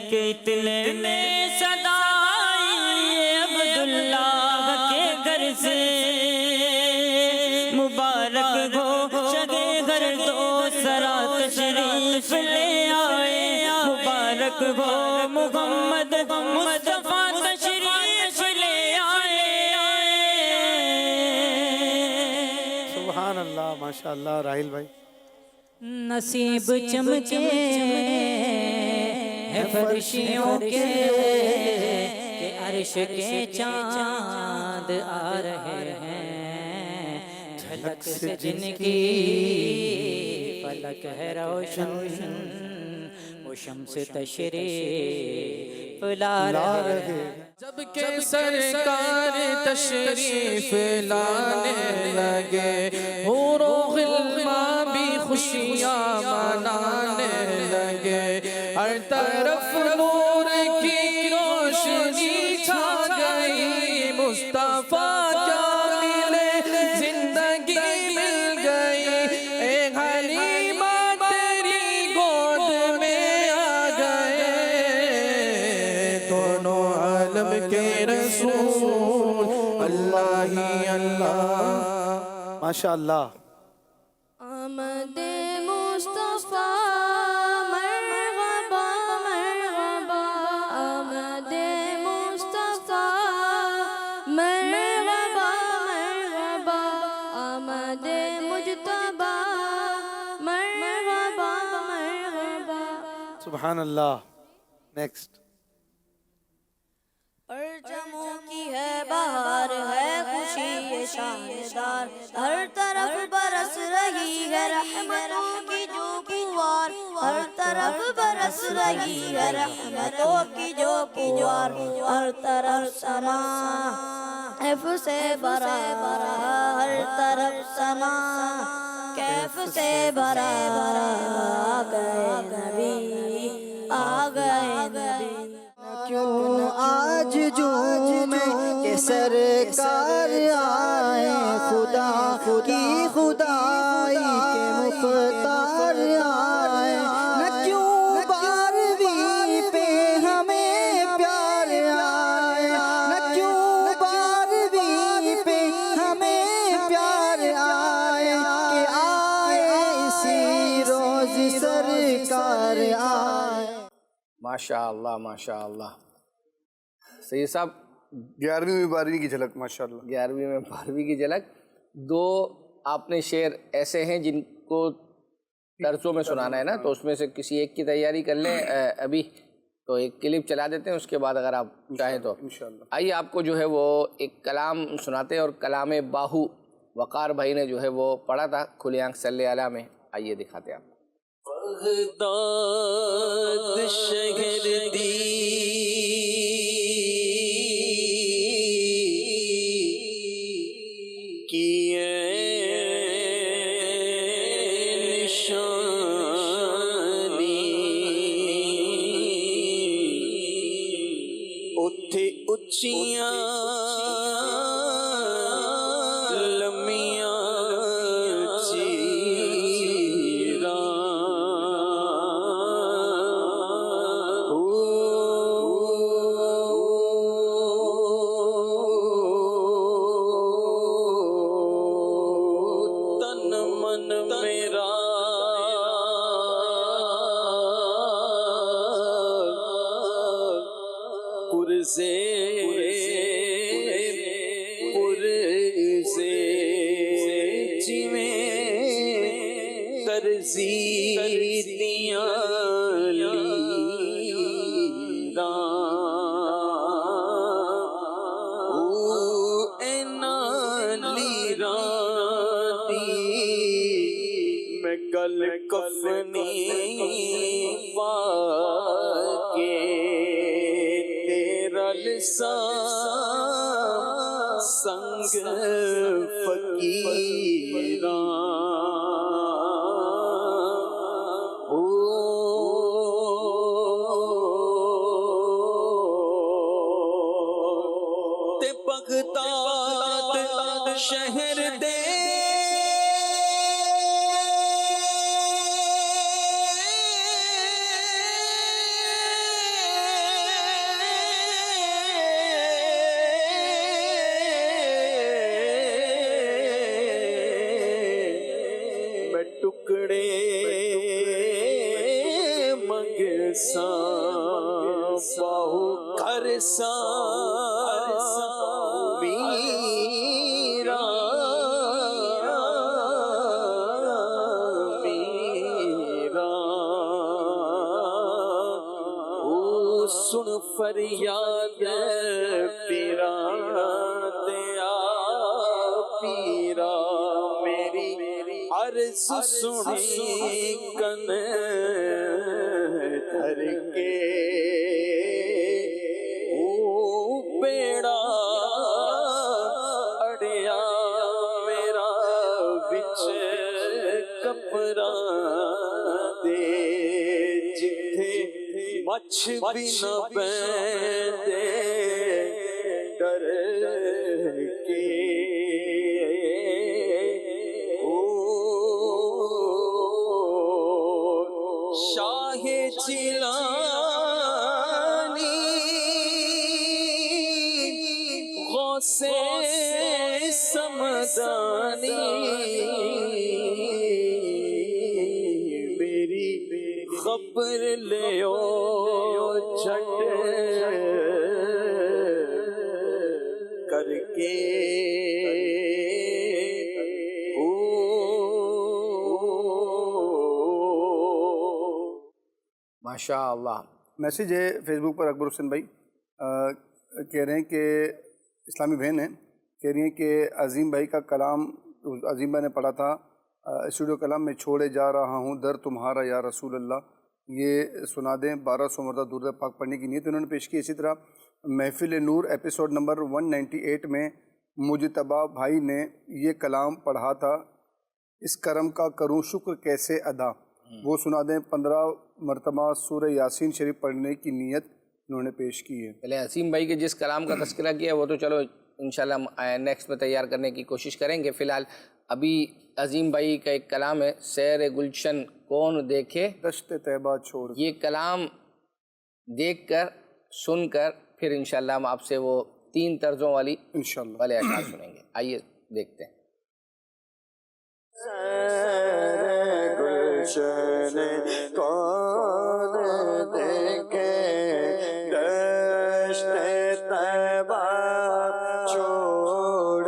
کہ اتنے میں صدا آئی عبداللہ کے گھر سے. مبارک ہو شگے گھر دو سرا تشریف لے آئے مبارک ہو محمد مصطفیٰ تشریف لے آئے. سبحان اللہ ماشاء اللہ. راہیل بھائی نصیب چمکے ہے فرشیوں کے کہ عرش کے چاند آ رہے ہیں جھلک سے جن کی فلک ہے روشن وہ شمس تشریف لا رہے. جب کہ سرکار تشریف لانے لگے حور و غلماں بھی خوشیاں منانے لگے. ہر طرف نور کی روشنی چھا گئی مصطفیٰ کیا ملے زندگی مل گئی. اے حلیمہ تیری گود میں آ گئے دونوں عالم کے رسول اللہ ہی اللہ. ماشاء اللہ. آمد مصطفیٰ مرحبا مرحبا آمد مصطفیٰ مرحبا مرحبا آمد مجتبی مرحبا مرحبا. سبحان اللہ. نیکسٹ. پرچموں کی ہے بہار ہے خوشی شاندار ہر طرف برس رہی ہے رحمتوں کی جو پوار ہر طرف برس رہی ہے رحمتوں کی جو پوار ہر طرف سما کیف سے بھرا ہر طرف سما کیف سے بھرا آ گئے نبی آ گئے نبی. کیوں آج جو میں کہ سرکار آئے خدا کی خدائی کے مختار آئے نہ کیوں بارہویں پہ ہمیں پیار آئے نہ کیوں بارہویں پہ ہمیں پیار آئے کہ آئے اسی روز سرکار آئے. ماشاء اللہ ماشاء اللہ. سید صاحب 11ویں میں 12ویں کی جھلک ماشاء اللہ. 11ویں میں 12ویں کی جھلک. دو آپ نے شعر ایسے ہیں جن کو درسوں میں سنانا ہے نا تو اس میں سے کسی ایک کی تیاری کر لیں ابھی تو ایک کلپ چلا دیتے ہیں اس کے بعد اگر آپ چاہیں تو انشاءاللہ. آئیے آپ کو جو ہے وہ ایک کلام سناتے ہیں اور کلام باہو وقار بھائی نے جو ہے وہ پڑھا تھا کھلی آنکھ صلی علیہ میں. آئیے دکھاتے ہیں آپ. بغداد شہر دی کی نشانی اتھے اچیاں پرزے جویں کرزی دیاں گل کفنی پا کے تیرا لسان سنگ فقیراں تے بغداد شہر دے باہو کرسا میرا میرا او سن فریاد پیرا دیا پیرا میری عرض سنی کن دھر کے او بیڑا اڑیا میرا بچ کپڑا دے جتھے مچھ بھی نہ بیندے ڈر کے شاہ چیلانی غوث سمدانی میری خبر لیو جھٹ کر کے ماشاء اللہ. میسیج ہے فیس بک پر اکبر حسین بھائی کہہ رہے ہیں کہ اسلامی بہن ہیں، کہہ رہی ہیں کہ عظیم بھائی کا کلام عظیم بھائی نے پڑھا تھا اسٹوڈیو کلام میں چھوڑے جا رہا ہوں در تمہارا یا رسول اللہ، یہ سنا دیں. 1200 مرتبہ درود پاک پڑھنے کی نیت انہوں نے پیش کی. اسی طرح محفل نور ایپیسوڈ نمبر 198 میں مجتبہ بھائی نے یہ کلام پڑھا تھا، اس کرم کا کروں شکر کیسے ادا، وہ سنا دیں. 15 مرتبہ سورہ یاسین شریف پڑھنے کی نیت انہوں نے پیش کی ہے. پہلے عظیم بھائی کے جس کلام کا تذکرہ کیا وہ تو چلو انشاءاللہ ہم نیکسٹ میں تیار کرنے کی کوشش کریں گے. فی الحال ابھی عظیم بھائی کا ایک کلام ہے سیر گلشن کون دیکھے دشت طیبہ چھوڑ، یہ کلام دیکھ کر سن کر پھر انشاءاللہ ہم آپ سے وہ 3 طرزوں والی انشاءاللہ والے اشعار سنیں گے. آئیے دیکھتے ہیں. گلشن کون دیکھے دشت طیبہ چھوڑ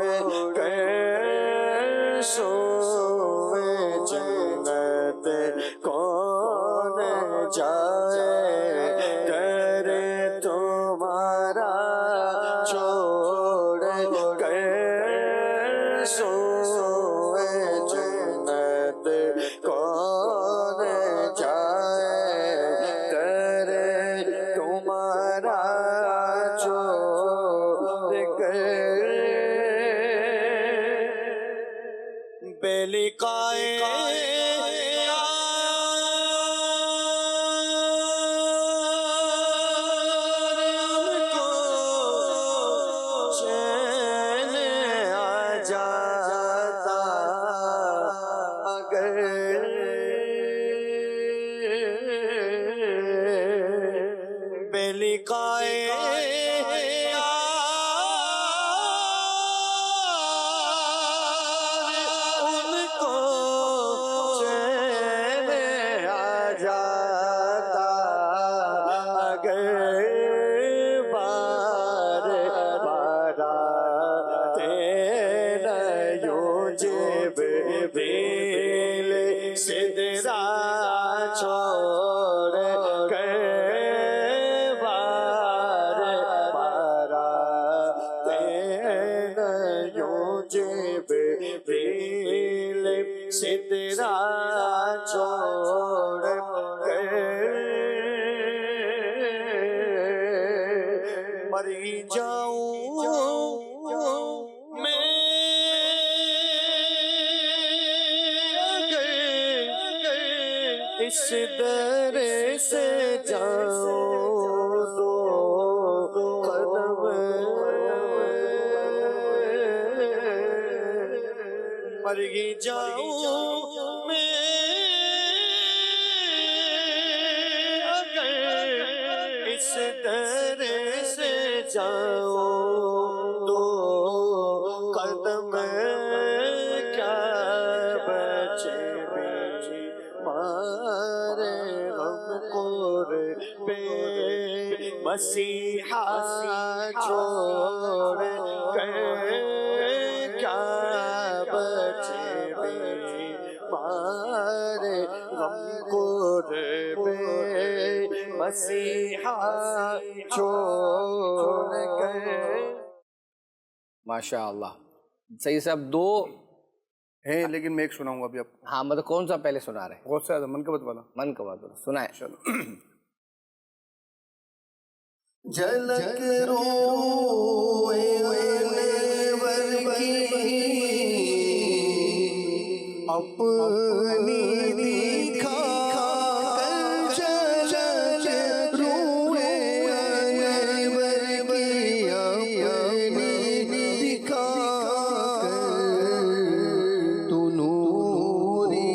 کر سوئے جنت کون جائے در تمہارا چھوڑ کر سوئے جنت کون جائے در تمہارا چھوڑ کر بے لقائے چین آ جاتا اگر بے لقائے ان کو چین آ جاتا اگر بات سدرا چھوڑ کر مر جاؤں میں اگر اس در سے جاؤں تو قدم مر جاؤں میں اگر اس در سے جاؤں تو قدم کیا بچے مارے غم خور پہ مسیحا چھوڑ کر کیا بچے مارے غم خور پہ مسیحا چھوڑ کر. ماشاء اللہ. صحیح صاحب دو ہیں لیکن میں ایک سناؤں گا ابھی آپ کو. ہاں مطلب کون سا پہلے سنا رہے ہیں؟ بہت سے منقبت والا. منقبت والا سنائیں. چلو. جھلک روئے انور کی اپنی دکھا کر جھلک روئے انور کی اپنی دکھا کر تو نوری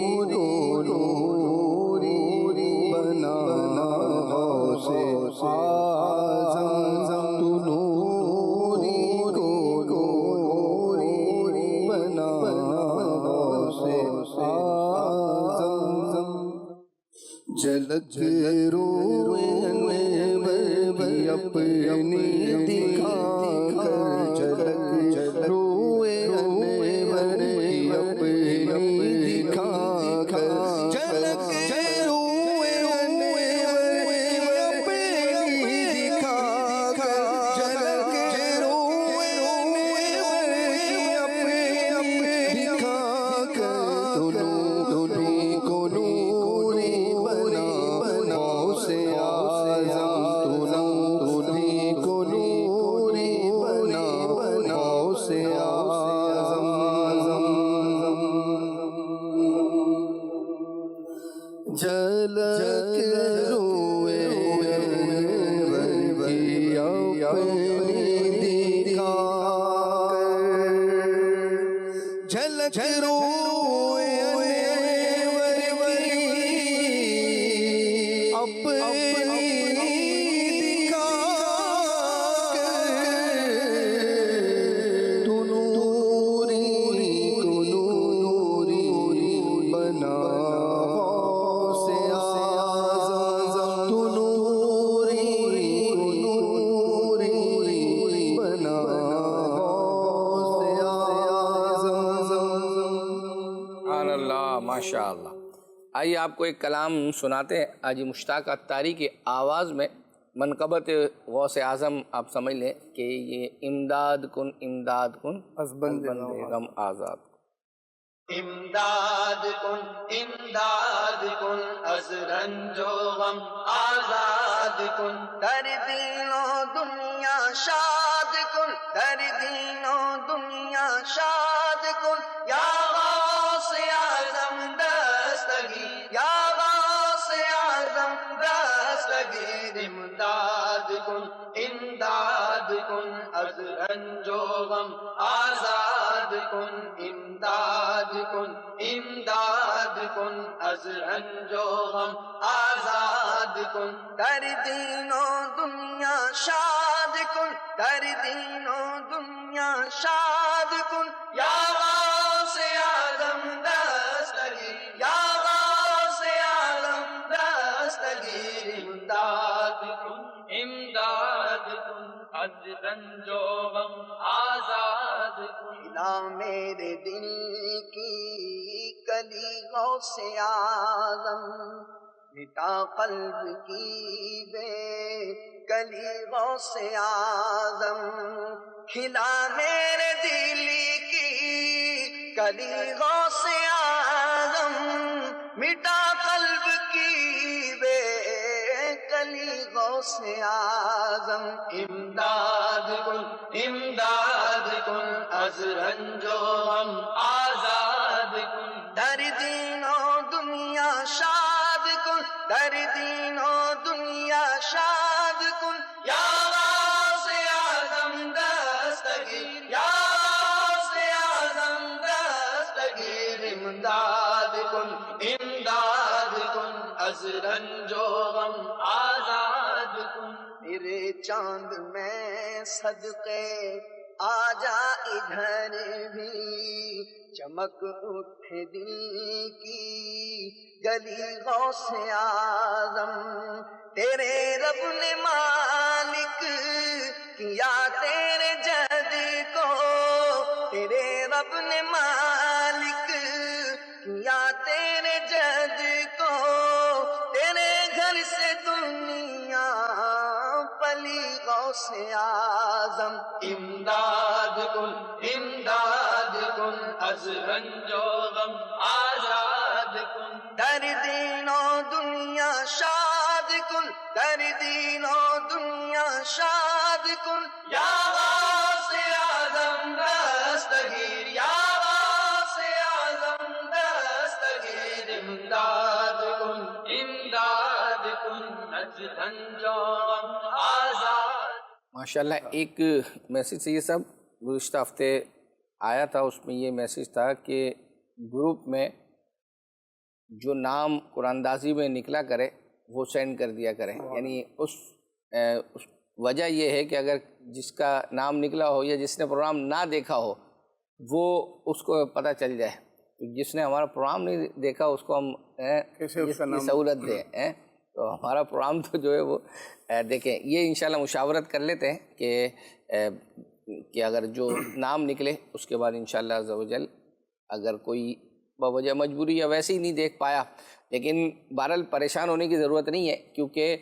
بنانا سے جھلک روئے انور کی اپنی دکھا کر جھلک روئے انور کی اپنی دکھا کر جھلک روئے انور کی اپنی دکھا کر جھلک روئے انور کی اپنی دکھا کر دنوں کو نوری بنا سے آزم تنی کو نوری بنا سے آزم جھلک روئے انور کی اپنی دکھا کر جھلک روئے انور کی اپنی دکھا کر تو نوری بنا سے آزم تو نوری بنا سے آزم. سبحان اللہ. ماشاء اللہ. آئیے آپ کو ایک کلام سناتے ہیں حاجی مشتاق اتاری کی آواز میں. منقبت غوث اعظم آپ سمجھ لیں کہ یہ امداد کن از بند غم آزاد. امداد کن از رنج و غم آزاد کن در دین و دنیا شاد کن در دین و دنیا شاد کن یا غوث اعظم دستگیر یا غوث اعظم دستگیر امداد کن از رنج و غم آزاد کن امداد کن از رنج و غم آزاد کن در دین و دنیا شاد کن در دین و دنیا شاد کن یا غوث اعظم دستگیر یا غوث اعظم دستگیر امداد کن از رنج و غم آزاد کن. میرے دل کی کلی غوث اعظم مٹا قلب کی بے کلی غوث اعظم کھلا میرے دل کی کلی غوث اعظم غوث اعظم امداد کن از رنج و غم آزاد کن در دین و دنیا شاد کن در دین و دنیا شاد کن یا غوث اعظم دستگیر یا غوث اعظم دستگیر امداد کن از رنج و غم آزاد کن میرے چاند میں صدقے آ جا ادھر بھی چمک اٹھے دل کی گلی غوث اعظم تیرے رب نے مالک کیا تیرے جد کو تیرے رب نے مالک کیا تیرے جد کو تیرے گھر سے دنیا پلی غوث اعظم امداد کن از رنج و غم آزاد کن در دین و دنیا شاد کن در دین و دنیا شاد کن یا غوث اعظم دستگیر یا غوث اعظم دستگیر امداد کن از رنج و غم آزاد. ماشاءاللہ ایک میسیج سے یہ سب گزشتہ ہفتے آیا تھا، اس میں یہ میسیج تھا کہ گروپ میں جو نام قرآن اندازی میں نکلا کرے وہ سینڈ کر دیا کریں. یعنی اس وجہ یہ ہے کہ اگر جس کا نام نکلا ہو یا جس نے پروگرام نہ دیکھا ہو وہ اس کو پتہ چل جائے. جس نے ہمارا پروگرام نہیں دیکھا اس کو ہم سہولت دیں تو ہمارا پروگرام تو جو ہے وہ دیکھیں. یہ انشاءاللہ مشاورت کر لیتے ہیں کہ اگر جو نام نکلے اس کے بعد انشاءاللہ عز و جل اگر کوئی بوجہ مجبوری یا ویسے ہی نہیں دیکھ پایا، لیکن بہرحال پریشان ہونے کی ضرورت نہیں ہے، کیونکہ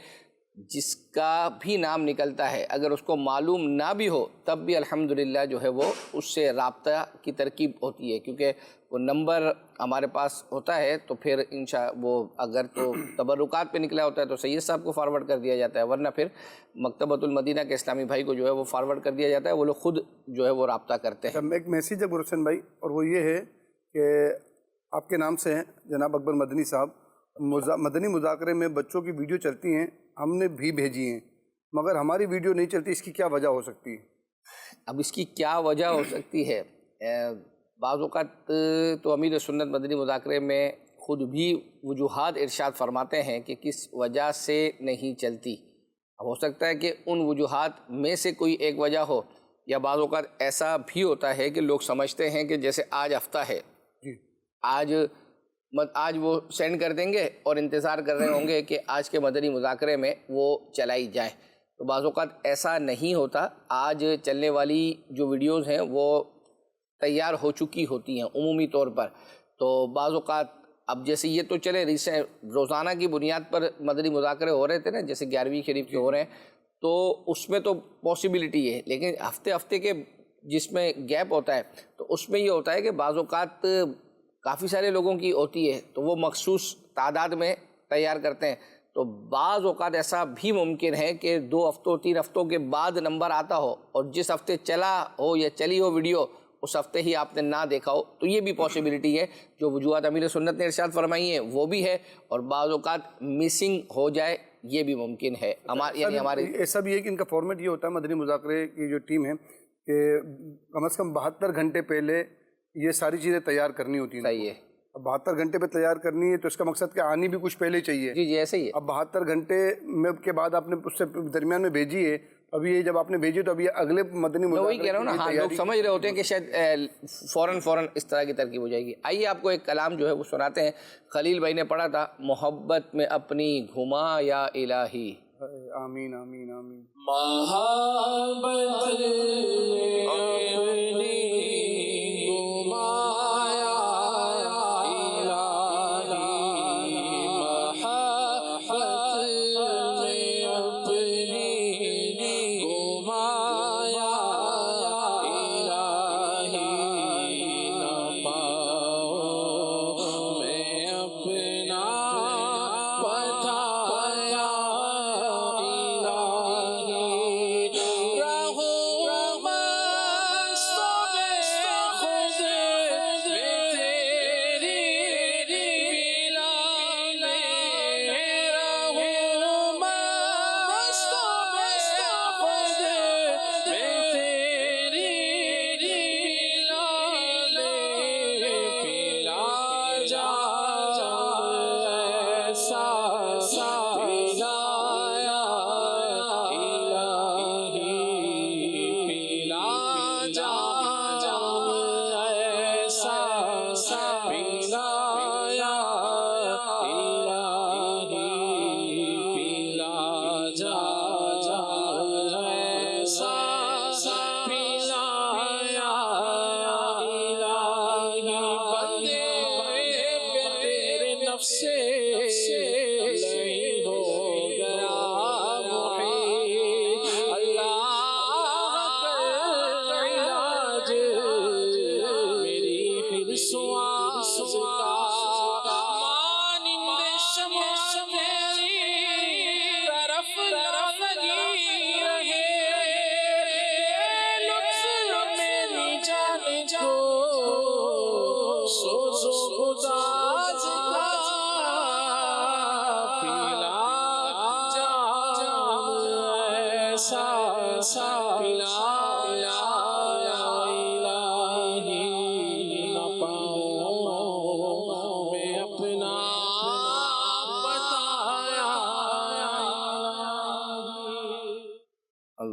جس کا بھی نام نکلتا ہے اگر اس کو معلوم نہ بھی ہو تب بھی الحمدللہ جو ہے وہ اس سے رابطہ کی ترکیب ہوتی ہے، کیونکہ وہ نمبر ہمارے پاس ہوتا ہے تو پھر وہ اگر تو تبرکات پہ نکلا ہوتا ہے تو سید صاحب کو فارورڈ کر دیا جاتا ہے، ورنہ پھر مکتبۃ المدینہ کے اسلامی بھائی کو جو ہے وہ فارورڈ کر دیا جاتا ہے، وہ لوگ خود جو ہے وہ رابطہ کرتے ہیں. ایک میسیج ہے گلشن بھائی، اور وہ یہ ہے کہ آپ کے نام سے ہیں جناب اکبر مدنی صاحب، مدنی مذاکرے میں بچوں کی ویڈیو چلتی ہیں، ہم نے بھی بھیجی ہیں مگر ہماری ویڈیو نہیں چلتی، اس کی کیا وجہ ہو سکتی ہے؟ اب اس کی کیا وجہ ہو سکتی ہے؟ بعض اوقات تو امیر سنت مدنی مذاکرے میں خود بھی وجوہات ارشاد فرماتے ہیں کہ کس وجہ سے نہیں چلتی. اب ہو سکتا ہے کہ ان وجوہات میں سے کوئی ایک وجہ ہو، یا بعض اوقات ایسا بھی ہوتا ہے کہ لوگ سمجھتے ہیں کہ جیسے آج ہفتہ ہے، آج وہ سینڈ کر دیں گے اور انتظار کر رہے ہوں گے کہ آج کے مدنی مذاکرے میں وہ چلائی جائیں. تو بعض اوقات ایسا نہیں ہوتا، آج چلنے والی جو ویڈیوز ہیں وہ تیار ہو چکی ہوتی ہیں عمومی طور پر. تو بعض اوقات اب جیسے یہ تو چلے روزانہ کی بنیاد پر مدنی مذاکرے ہو رہے تھے نا، جیسے 11ویں شریف کے ہو رہے ہیں، تو اس میں تو پاسبلٹی ہے، لیکن ہفتے کے جس میں گیپ ہوتا ہے تو اس میں یہ ہوتا ہے کہ بعض اوقات کافی سارے لوگوں کی ہوتی ہے تو وہ مخصوص تعداد میں تیار کرتے ہیں. تو بعض اوقات ایسا بھی ممکن ہے کہ 2 ہفتوں 3 ہفتوں کے بعد نمبر آتا ہو اور جس ہفتے چلا ہو یا چلی ہو ویڈیو اس ہفتے ہی آپ نے نہ دیکھا ہو. تو یہ بھی پاسبلٹی ہے. جو وجوہات امیر سنت نے ارشاد فرمائی ہیں وہ بھی ہے، اور بعض اوقات مسنگ ہو جائے یہ بھی ممکن ہے. یعنی ہمارے ایسا بھی ہے کہ ان کا فارمیٹ یہ ہوتا ہے، مدنی مذاکرے کی جو ٹیم ہے، کہ کم از کم 72 گھنٹے پہلے یہ ساری چیزیں تیار کرنی ہوتی ہیں. صحیح ہے. اب 72 گھنٹے پہ تیار کرنی ہے تو اس کا مقصد کہ آنی بھی کچھ پہلے چاہیے. جی ایسے ہی ہے. اب 72 گھنٹے میں کے بعد آپ نے اس سے درمیان میں بھیجی ہے، اب یہ جب آپ نے بھیجی تو اب یہ اگلے مدنی میں وہی کہہ رہا ہوں نا. ہاں لوگ سمجھ رہے ہوتے ہیں کہ شاید فوراً اس طرح کی ترکیب ہو جائے گی. آئیے آپ کو ایک کلام جو ہے وہ سناتے ہیں. خلیل بھائی نے پڑھا تھا، محبت میں اپنی گھما یا الہی. آمین آمین آمین. محبت میں اپنی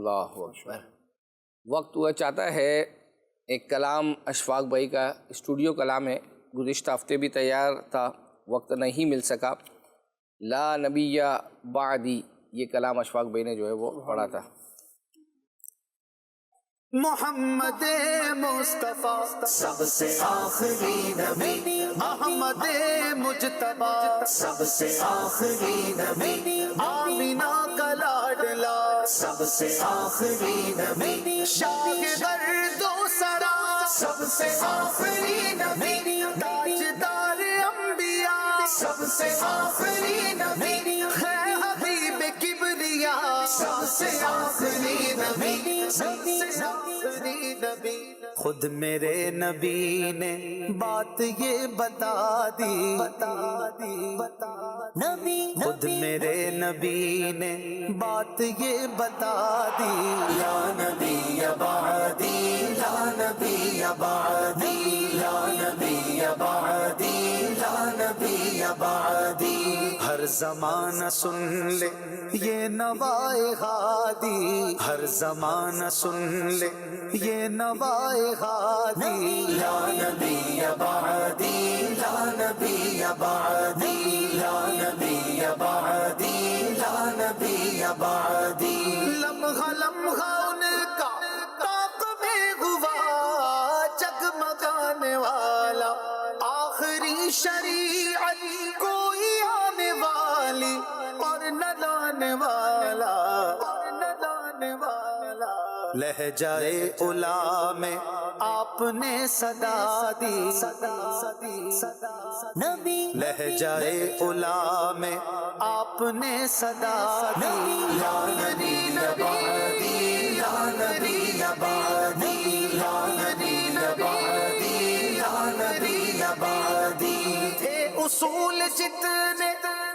اللہ اکبر. وقت ہوا چاہتا ہے ایک کلام اشفاق بھائی کا اسٹوڈیو کلام ہے، گزشتہ ہفتے بھی تیار تھا، وقت نہیں مل سکا. لا نبی بعدی، یہ کلام اشفاق بھائی نے جو ہے وہ پڑھا تھا. محمد مصطفیٰ سب سے آخری نبی، احمد مجتبی سب سے آخری نبی، آمینہ کا لاڈلا سب سے آخری نبی، شاہ گرد و سرا سب سے آخری نبی، تاجدار انبیاء سب سے آخری نبی، ہے حبیب کبریا سب سے آخری نبی، سب سے آخری نبی. خود میرے نبی نے بات یہ بتا دی، خود میرے نبی نے بات یہ بتا دی، یا نبی بعدی یا نبی بعدی یا نبی بعدی یا نبی بعدی. ہر زمانہ سن لے یہ نوائے ہادی، ہر زمانہ سن لے یہ نوائے ہادی، یا نبی بعدی یا نبی بعدی یا نبی بعدی یا نبی بعدی. لمحہ لمحہ ان کا طاق میں ہوا جگمگانے والا، آخری شریعت کوئی آنے والی اور نہ لانے والا، لہجائے اولا میں آپ نے صدا دی، لہجائے اولا میں آپ نے صدا دی، یا نبی بعدی یا نبی بعدی یا نبی بعدی یا نبی بعدی. تھے اصول جتنے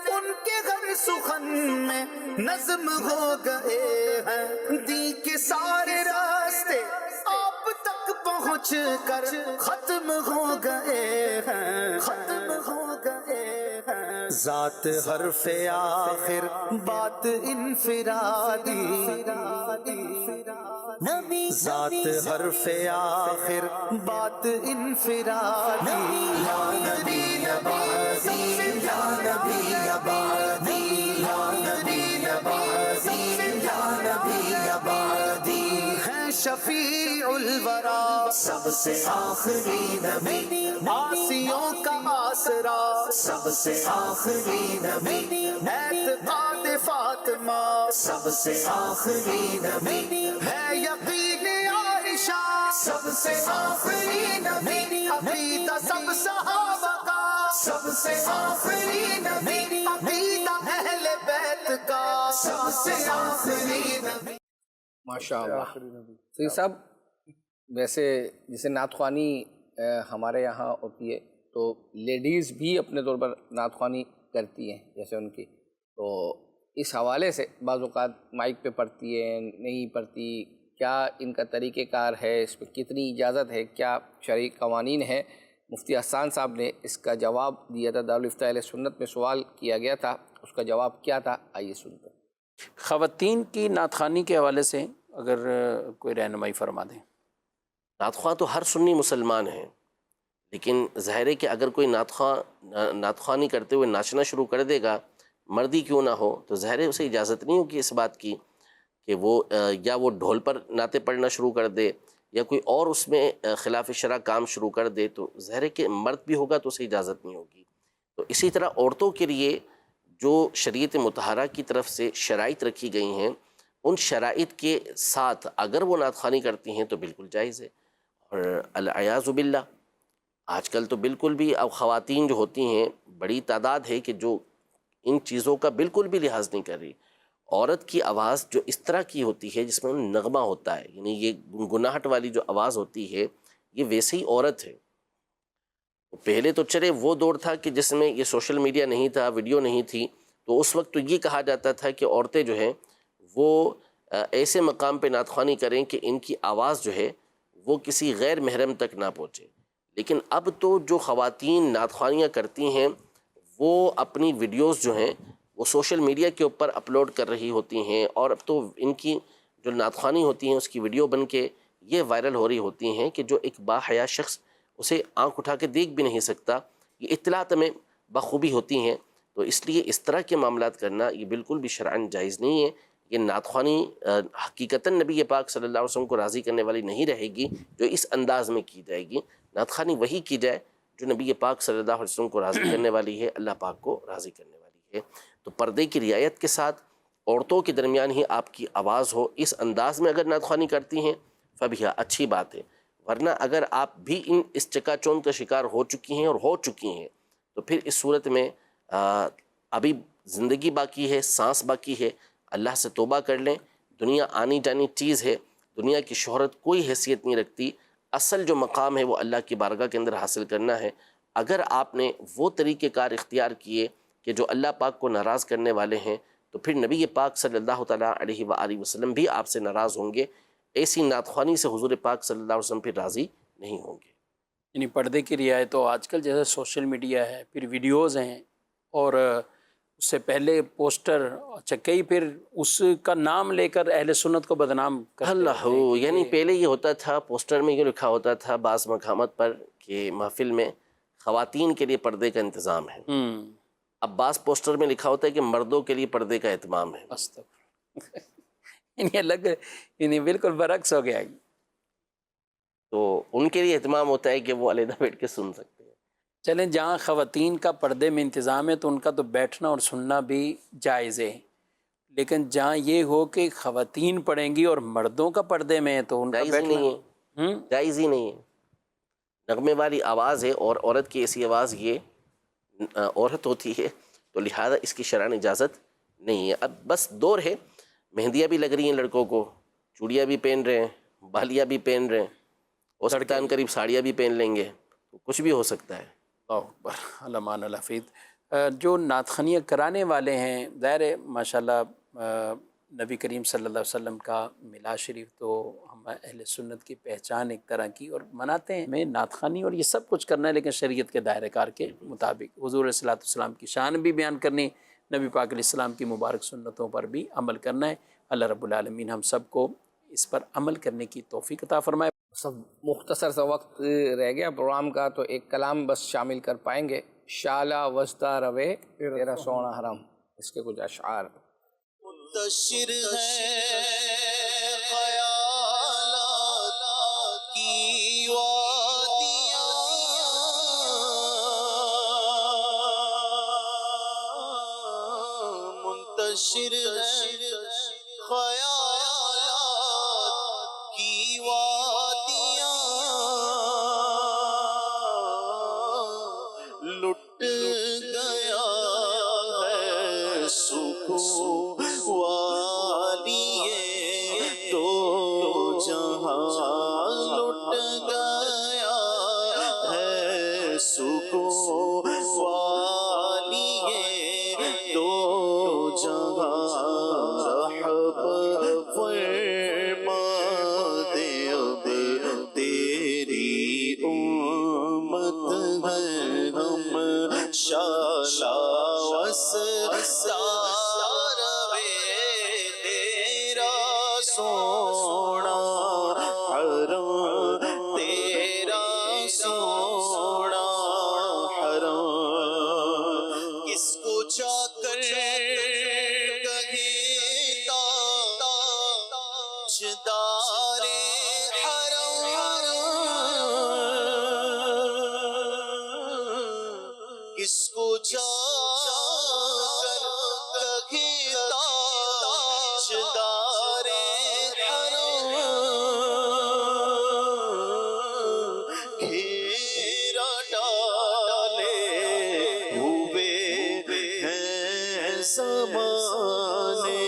ان کے ہر سخن میں نظم ہو گئے ہیں، دی کے سارے راستے آپ تک پہنچ کر ختم ہو گئے ہیں، ختم ہو گئے ہیں. ذات حرف آخر بات انفرادی، ذات حرف آخر بات انفرادی، یا نبی بعدی یا نبی بعدی یا نبی بعدی یا نبی بعدی. ہے شفیع الورا سب سے آخری نبی، عاصیوں کا آسرا سب سے آخری نبی، اعتقاد فاطمہ سب سے آخری نبی، ہے یقین عائشہ سب سے آخری نبی، عقیدہ سب صحابہ کا سب سے آخری نبی، عقیدہ اہل بیت کا سب سے آخری نبی. ماشاء اللہ. سید صاحب، ویسے جیسے نعت خوانی ہمارے یہاں ہوتی ہے تو لیڈیز بھی اپنے طور پر نعت خوانی کرتی ہیں جیسے ان کی، تو اس حوالے سے بعض اوقات مائک پہ پڑھتی ہے نہیں پڑھتی، کیا ان کا طریقہ کار ہے، اس پہ کتنی اجازت ہے، کیا شرعی قوانین ہے؟ مفتی احسان صاحب نے اس کا جواب دیا تھا، دارالفتاء اہل سنت میں سوال کیا گیا تھا، اس کا جواب کیا تھا، آئیے سنتے ہیں. خواتین کی نعت خوانی کے حوالے سے اگر کوئی رہنمائی فرما دیں. نعت خواں تو ہر سنی مسلمان ہیں، لیکن ظاہر ہے کہ اگر کوئی نعت خوانی کرتے ہوئے ناچنا شروع کر دے گا، مردی کیوں نہ ہو، تو ظاہر ہے اسے اجازت نہیں ہوگی اس بات کی کہ وہ یا وہ ڈھول پر نعتیں پڑھنا شروع کر دے یا کوئی اور اس میں خلاف شرع کام شروع کر دے، تو ظاہر ہے کہ مرد بھی ہوگا تو اسے اجازت نہیں ہوگی. تو اسی طرح عورتوں کے لیے جو شریعت مطہرہ کی طرف سے شرائط رکھی گئی ہیں، ان شرائط کے ساتھ اگر وہ نعت خوانی کرتی ہیں تو بالکل جائز ہے. اور العیاذ باللہ آج کل تو بالکل بھی اب خواتین جو ہوتی ہیں بڑی تعداد ہے کہ جو ان چیزوں کا بالکل بھی لحاظ نہیں کر رہی. عورت کی آواز جو اس طرح کی ہوتی ہے جس میں نغمہ ہوتا ہے، یعنی یہ گنگناہٹ والی جو آواز ہوتی ہے، یہ ویسے ہی عورت ہے. پہلے تو چلے وہ دور تھا کہ جس میں یہ سوشل میڈیا نہیں تھا، ویڈیو نہیں تھی، تو اس وقت تو یہ کہا جاتا تھا کہ عورتیں جو ہیں وہ ایسے مقام پہ نعت خوانی کریں کہ ان کی آواز جو ہے وہ کسی غیر محرم تک نہ پہنچے. لیکن اب تو جو خواتین نعت خوانیاں کرتی ہیں وہ اپنی ویڈیوز جو ہیں وہ سوشل میڈیا کے اوپر اپلوڈ کر رہی ہوتی ہیں، اور اب تو ان کی جو نعت خوانی ہوتی ہیں اس کی ویڈیو بن کے یہ وائرل ہو رہی ہوتی ہیں کہ جو ایک باحیا شخص اسے آنکھ اٹھا کے دیکھ بھی نہیں سکتا، یہ اطلاعات میں بخوبی ہوتی ہیں. تو اس لیے اس طرح کے معاملات کرنا یہ بالکل بھی شرعاً جائز نہیں ہے. یہ نعت خوانی حقیقتاً نبی پاک صلی اللہ علیہ وسلم کو راضی کرنے والی نہیں رہے گی جو اس انداز میں کی جائے گی. نعت خوانی وہی کی جائے جو نبی پاک صلی اللہ علیہ وسلم کو راضی کرنے والی ہے، اللہ پاک کو راضی کرنے والی ہے. تو پردے کی رعایت کے ساتھ عورتوں کے درمیان ہی آپ کی آواز ہو، اس انداز میں اگر نعت خوانی کرتی ہیں فبیہا، اچھی بات ہے. ورنہ اگر آپ بھی اس چکا چوند کا شکار ہو چکی ہیں اور ہو چکی ہیں تو پھر اس صورت میں ابھی زندگی باقی ہے، سانس باقی ہے، اللہ سے توبہ کر لیں. دنیا آنی جانی چیز ہے، دنیا کی شہرت کوئی حیثیت نہیں رکھتی. اصل جو مقام ہے وہ اللہ کی بارگاہ کے اندر حاصل کرنا ہے. اگر آپ نے وہ طریقہ کار اختیار کیے کہ جو اللہ پاک کو ناراض کرنے والے ہیں تو پھر نبی پاک صلی اللہ تعالیٰ علیہ وآلہ وسلم بھی آپ سے ناراض ہوں گے. ایسی نعت خوانی سے حضور پاک صلی اللہ علیہ وسلم پھر راضی نہیں ہوں گے. یعنی پردے کی رعایت تو آج کل جیسے سوشل میڈیا ہے، پھر ویڈیوز ہیں، اور اس سے پہلے پوسٹر، اچھا کئی پھر اس کا نام لے کر اہل سنت کو بدنام کرتے اللہ ہو. یعنی پہلے یہ ہوتا تھا، پوسٹر میں یہ لکھا ہوتا تھا بعض مقامات پر کہ محفل میں خواتین کے لیے پردے کا انتظام ہے. اب بعض پوسٹر میں لکھا ہوتا ہے کہ مردوں کے لیے پردے کا اہتمام ہے. یعنی الگ، یعنی بالکل برعکس ہو گیا. تو ان کے لیے اہتمام ہوتا ہے کہ وہ علیحدہ بیٹھ کے سن سکتے ہیں. چلیں، جہاں خواتین کا پردے میں انتظام ہے تو ان کا تو بیٹھنا اور سننا بھی جائز ہے، لیکن جہاں یہ ہو کہ خواتین پڑھیں گی اور مردوں کا پردے میں ہے تو ان کا بیٹھنا جائز ہی نہیں ہے. نغمے والی آواز ہے اور عورت کی ایسی آواز یہ عورت ہوتی ہے، تو لہذا اس کی شرعاً اجازت نہیں ہے. اب بس دور ہے، مہندیاں بھی لگ رہی ہیں لڑکوں کو، چوڑیاں بھی پہن رہے ہیں، بالیاں بھی پہن رہے ہیں، ہو سکتا ہے قریب ساڑیاں بھی پہن لیں گے، تو کچھ بھی ہو سکتا ہے. علمان الحفیظ. جو نعت خوانیاں کرانے والے ہیں، ظاہر ہے ماشاءاللہ نبی کریم صلی اللہ علیہ وسلم کا میلاد شریف تو ہم اہل سنت کی پہچان ایک طرح کی، اور مناتے ہیں. ہمیں نعت خوانی اور یہ سب کچھ کرنا ہے لیکن شریعت کے دائرہ کار کے مطابق. حضور صلی اللہ علیہ وسلم کی شان بھی بیان کرنی، نبی پاک علیہ السلام کی مبارک سنتوں پر بھی عمل کرنا ہے. اللہ رب العالمین ہم سب کو اس پر عمل کرنے کی توفیق عطا فرمائے. سب مختصر سا وقت رہ گیا پروگرام کا، تو ایک کلام بس شامل کر پائیں گے. شالا وسطہ روے تیرا سونا حرم، اس کے کچھ اشعار. منتشر ہے خیالات کی وادیاں، منتشر ہے خیالات کی وادیاں، لٹ گیا ہے سکون والی دو جہاں، لٹ گیا ہے سکون والی دو جہاں، رحم فرما دے اب تیری امت ہے ہم، شالا وسطہ تیرا سونا حرم، تیرا سونا حرم، کس کو جا کر کہے تاجدار حرم، کس کو جا کر کہے تاجدار حرم، گھیرا ڈالے ہوئے ہیں زمانے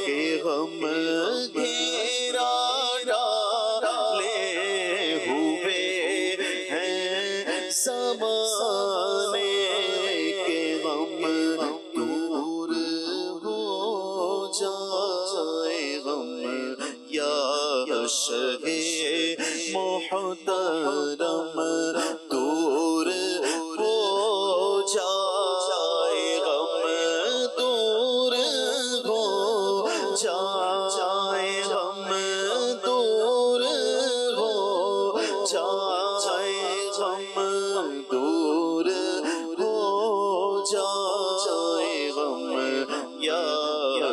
کے غم، گھیرا ڈالے ہوئے ہیں زمانے کے غم، دور ہو جائے غم یا شہ محترم، دور ہو جائے غم، دور ہو جائے غم.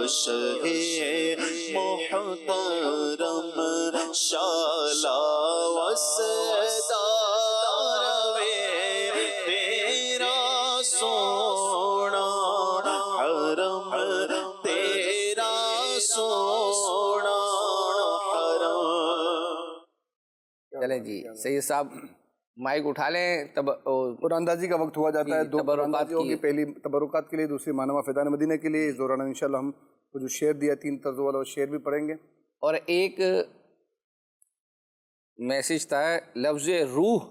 شہ محترم شالا وسدار وے تیرا سونا حرم تیرا سونا حرم. چلیں جی سید صاحب مائک اٹھا لیں. تب قرآن اندازی کا وقت ہوا جاتا ہے. دو تبرکات کی پہلی تبرکات کے لیے, دوسری مانوا فیضان مدینہ کے لیے. اس دوران انشاءاللہ ہم جو شعر دیا 3 طرز والا شعر بھی پڑھیں گے. اور ایک میسج تھا, لفظ روح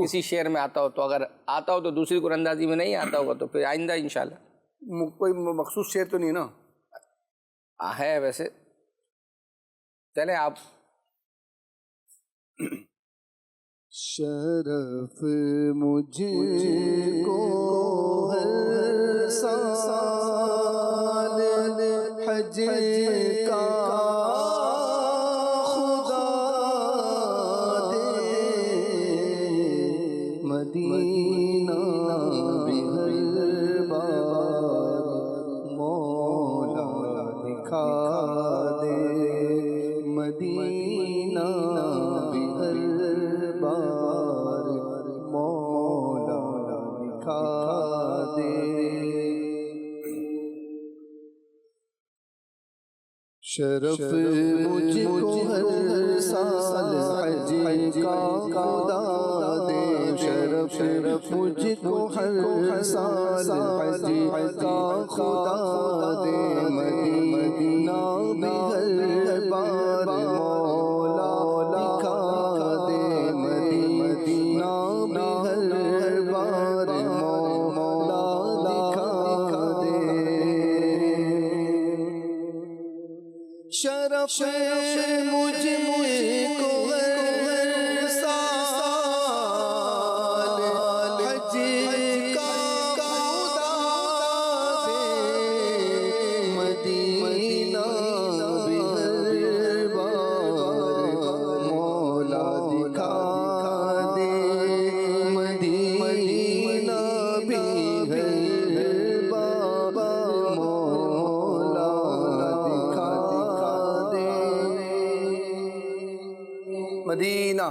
کسی شعر میں آتا ہو تو, اگر آتا ہو تو دوسری قرآن اندازی میں نہیں آتا ہوگا تو پھر آئندہ انشاءاللہ. کوئی مخصوص شعر تو نہیں نا ہے ویسے. چلیں آپ. شرف مجھ کو ہر سال حج کا خدا دے, مدینہ بھی ہر بار مولا دکھا دے, مدینہ بھی ہر بار مولا دکھا دے. شرف مجھ کو ہر سال حج کا خدا دے, شرف مجھ کو ہر سال حج کا خدا دے, مدینہ بھی ہر بار مولا دکھا دے, مدینہ بھی ہر بار مولا دکھا دے. شرف مجھ کو ہر سال حج کا خدا دے, مدینہ بھی ہر بار مولا دکھا دے, مدینہ بھی ہر بار مولا دکھا دے. مدینہ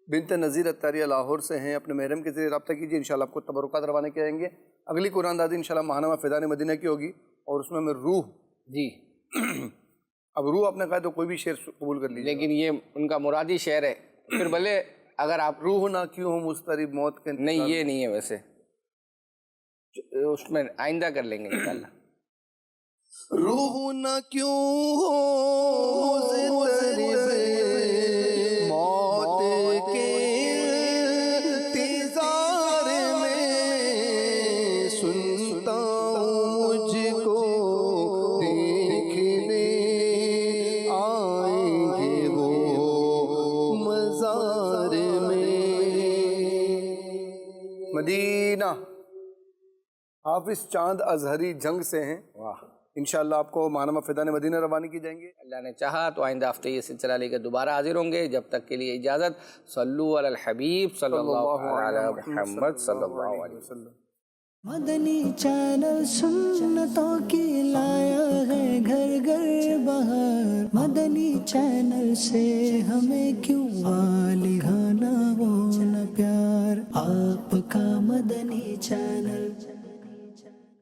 بنت نذیر اتاریہ لاہور سے ہیں. اپنے محرم کے ذریعے رابطہ کیجیے, انشاءاللہ آپ کو تبرکات روانہ کیا جائیں گے. اگلی قرآن اندازی انشاءاللہ ماہنامہ فیضان مدینہ کی ہوگی, اور اس میں ہمیں روح. جی اب روح آپ نے کہا تو کوئی بھی شعر قبول کر لیجیے, لیکن یہ ان کا مرادی شعر ہے. پھر بھلے اگر آپ روح نہ کیوں ہو مضطرب موت کے نہیں, یہ نہیں ہے ویسے, اس میں آئندہ کر لیں گے انشاءاللہ. روح نہ کیوں ہو مضطرب موت کے انتظار میں, سنتا ہوں مجھ کو دیکھنے آئیں گے وہ مزار میں. مدینہ حافظ چاند اظہری جنگ سے ہیں. واہ. انشاءاللہ آپ کو ماہنامہ فیضان مدینہ روانی کی جائیں گے. اللہ نے چاہا تو آئندہ ہفتے یہ سلسلہ لے کے دوبارہ حاضر ہوں گے. جب تک کے لیے اجازت. صلو علی الحبیب صلی اللہ علی محمد صلی اللہ علیہ وسلم. مدنی چینل سنتوں کی لایا ہے گھر گھر بہار, مدنی چینل سے ہمیں کیوں والی گانا وہ نہ پیار, آپ کا مدنی چینل.